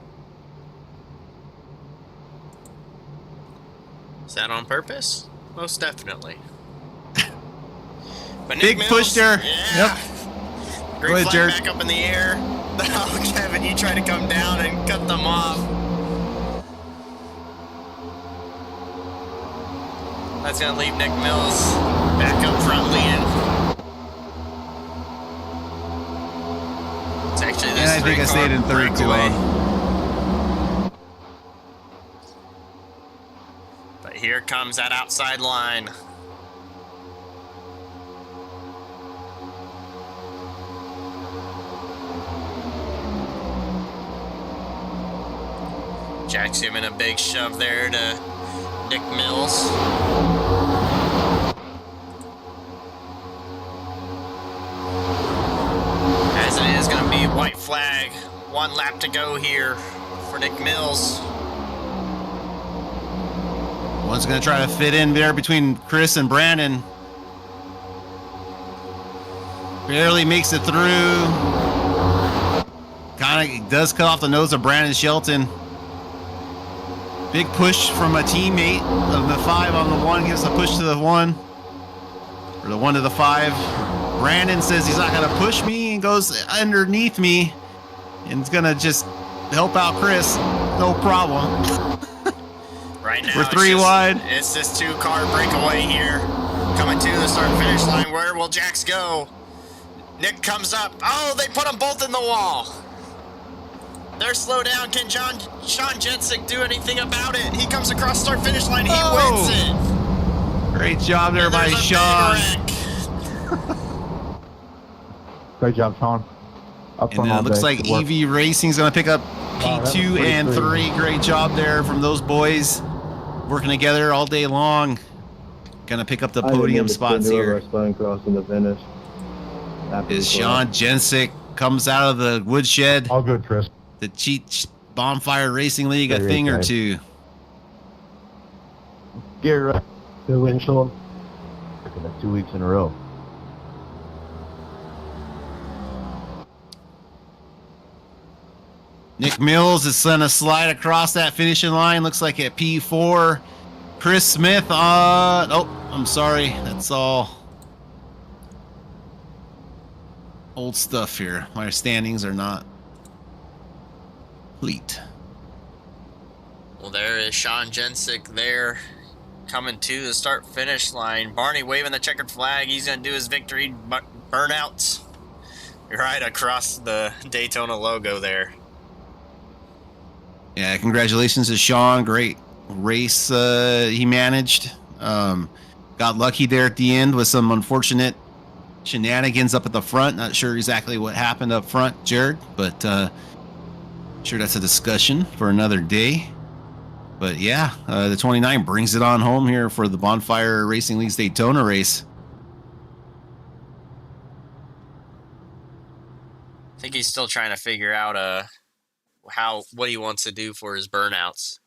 Is that on purpose? Most definitely. But Big Nick push Mills, there. Yeah. Yep. Great Go ahead, flag Jared. back up in the air. Oh, Kevin, you try to come down and cut them off. That's going to leave Nick Mills back up front leading. It's actually this I think I stayed in third too long. But here comes that outside line. Jack's giving a big shove there to Nick Mills. As it is going to be white flag. 1 lap to go here for Nick Mills. One's going to try to fit in there between Chris and Brandon. Barely makes it through. Kind of does cut off the nose of Brandon Shelton. Big push from a teammate of the 5 on the 1. Gives a push to the 1. Or the 1 to the 5. Brandon says he's not going to push me and goes underneath me. And it's going to just help out Chris. No problem. Right now, We're 3 wide. It's this 2-car breakaway here. Coming to the start finish line. Where will Jax go? Nick comes up. Oh, they put them both in the wall. They're slow down. Can Sean Jensick do anything about it? He comes across start finish line. He wins it. Great job there by Sean. Great job, Sean. Up And front then it all looks day. like Good work. EV Racing's going to pick up Wow, that was P2 pretty and crazy. 3. Great job there from those boys. Working together all day long. Going to pick up the podium spots here. Crossing the finish. Is Sean Jensick comes out of the woodshed. All good, Chris. The Cheat Bonfire Racing League a Very thing or nice. two. Gary, Good win, Sean. Looking at 2 weeks in a row. Nick Mills is going to slide across that finishing line. Looks like at P4. Chris Smith on... Oh, I'm sorry. That's all old stuff here. My standings are not complete. Well, there is Sean Jensick there coming to the start finish line. Barney waving the checkered flag. He's going to do his victory burnout right across the Daytona logo there. Yeah, congratulations to Sean. Great race he managed. Got lucky there at the end with some unfortunate shenanigans up at the front. Not sure exactly what happened up front, Jared, but sure that's a discussion for another day. But yeah, the 29 brings it on home here for the Bonfire Racing League's Daytona race. I think he's still trying to figure out what he wants to do for his burnouts.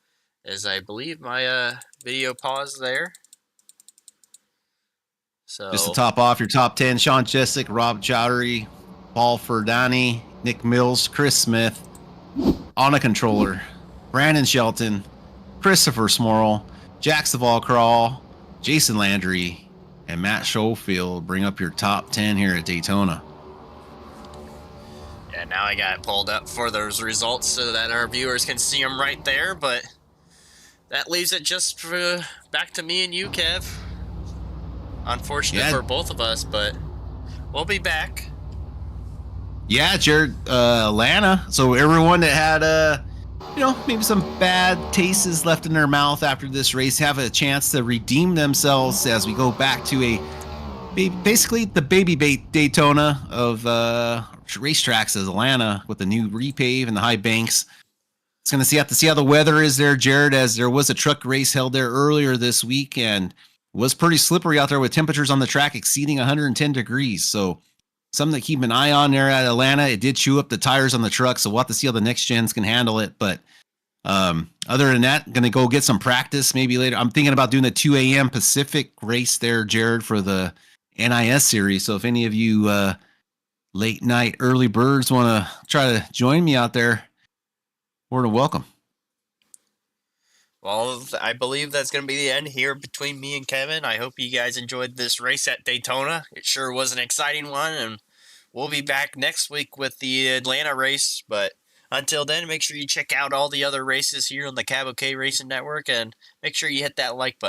As I believe my video paused there. So Just to top off your top 10, Sean Jessic, Rob Chowdhury, Paul Ferdani, Nick Mills, Chris Smith, Anna Controller, Brandon Shelton, Christopher Smorrell, Jack Savalcrawl, Jason Landry, and Matt Schofield bring up your top 10 here at Daytona. yeah, now I got it pulled up for those results so that our viewers can see them right there. But that leaves it just back to me and you, Kev. Unfortunate for both of us, but we'll be back. Yeah, Jared, Atlanta. So everyone that had, maybe some bad tastes left in their mouth after this race have a chance to redeem themselves as we go back to basically the baby Daytona of racetracks as Atlanta with the new repave and the high banks. It's going to have to see how the weather is there, Jared, as there was a truck race held there earlier this week and was pretty slippery out there with temperatures on the track exceeding 110 degrees. So something to keep an eye on there at Atlanta. It did chew up the tires on the truck, so we'll have to see how the next gens can handle it. But other than that, going to go get some practice maybe later. I'm thinking about doing the 2 a.m. Pacific race there, Jared, for the NIS series. So if any of you late night early birds want to try to join me out there, more than welcome. Well, I believe that's going to be the end here between me and Kevin. I hope you guys enjoyed this race at Daytona. It sure was an exciting one, and we'll be back next week with the Atlanta race. But until then, make sure you check out all the other races here on the Cab OK Racing Network, and make sure you hit that like button.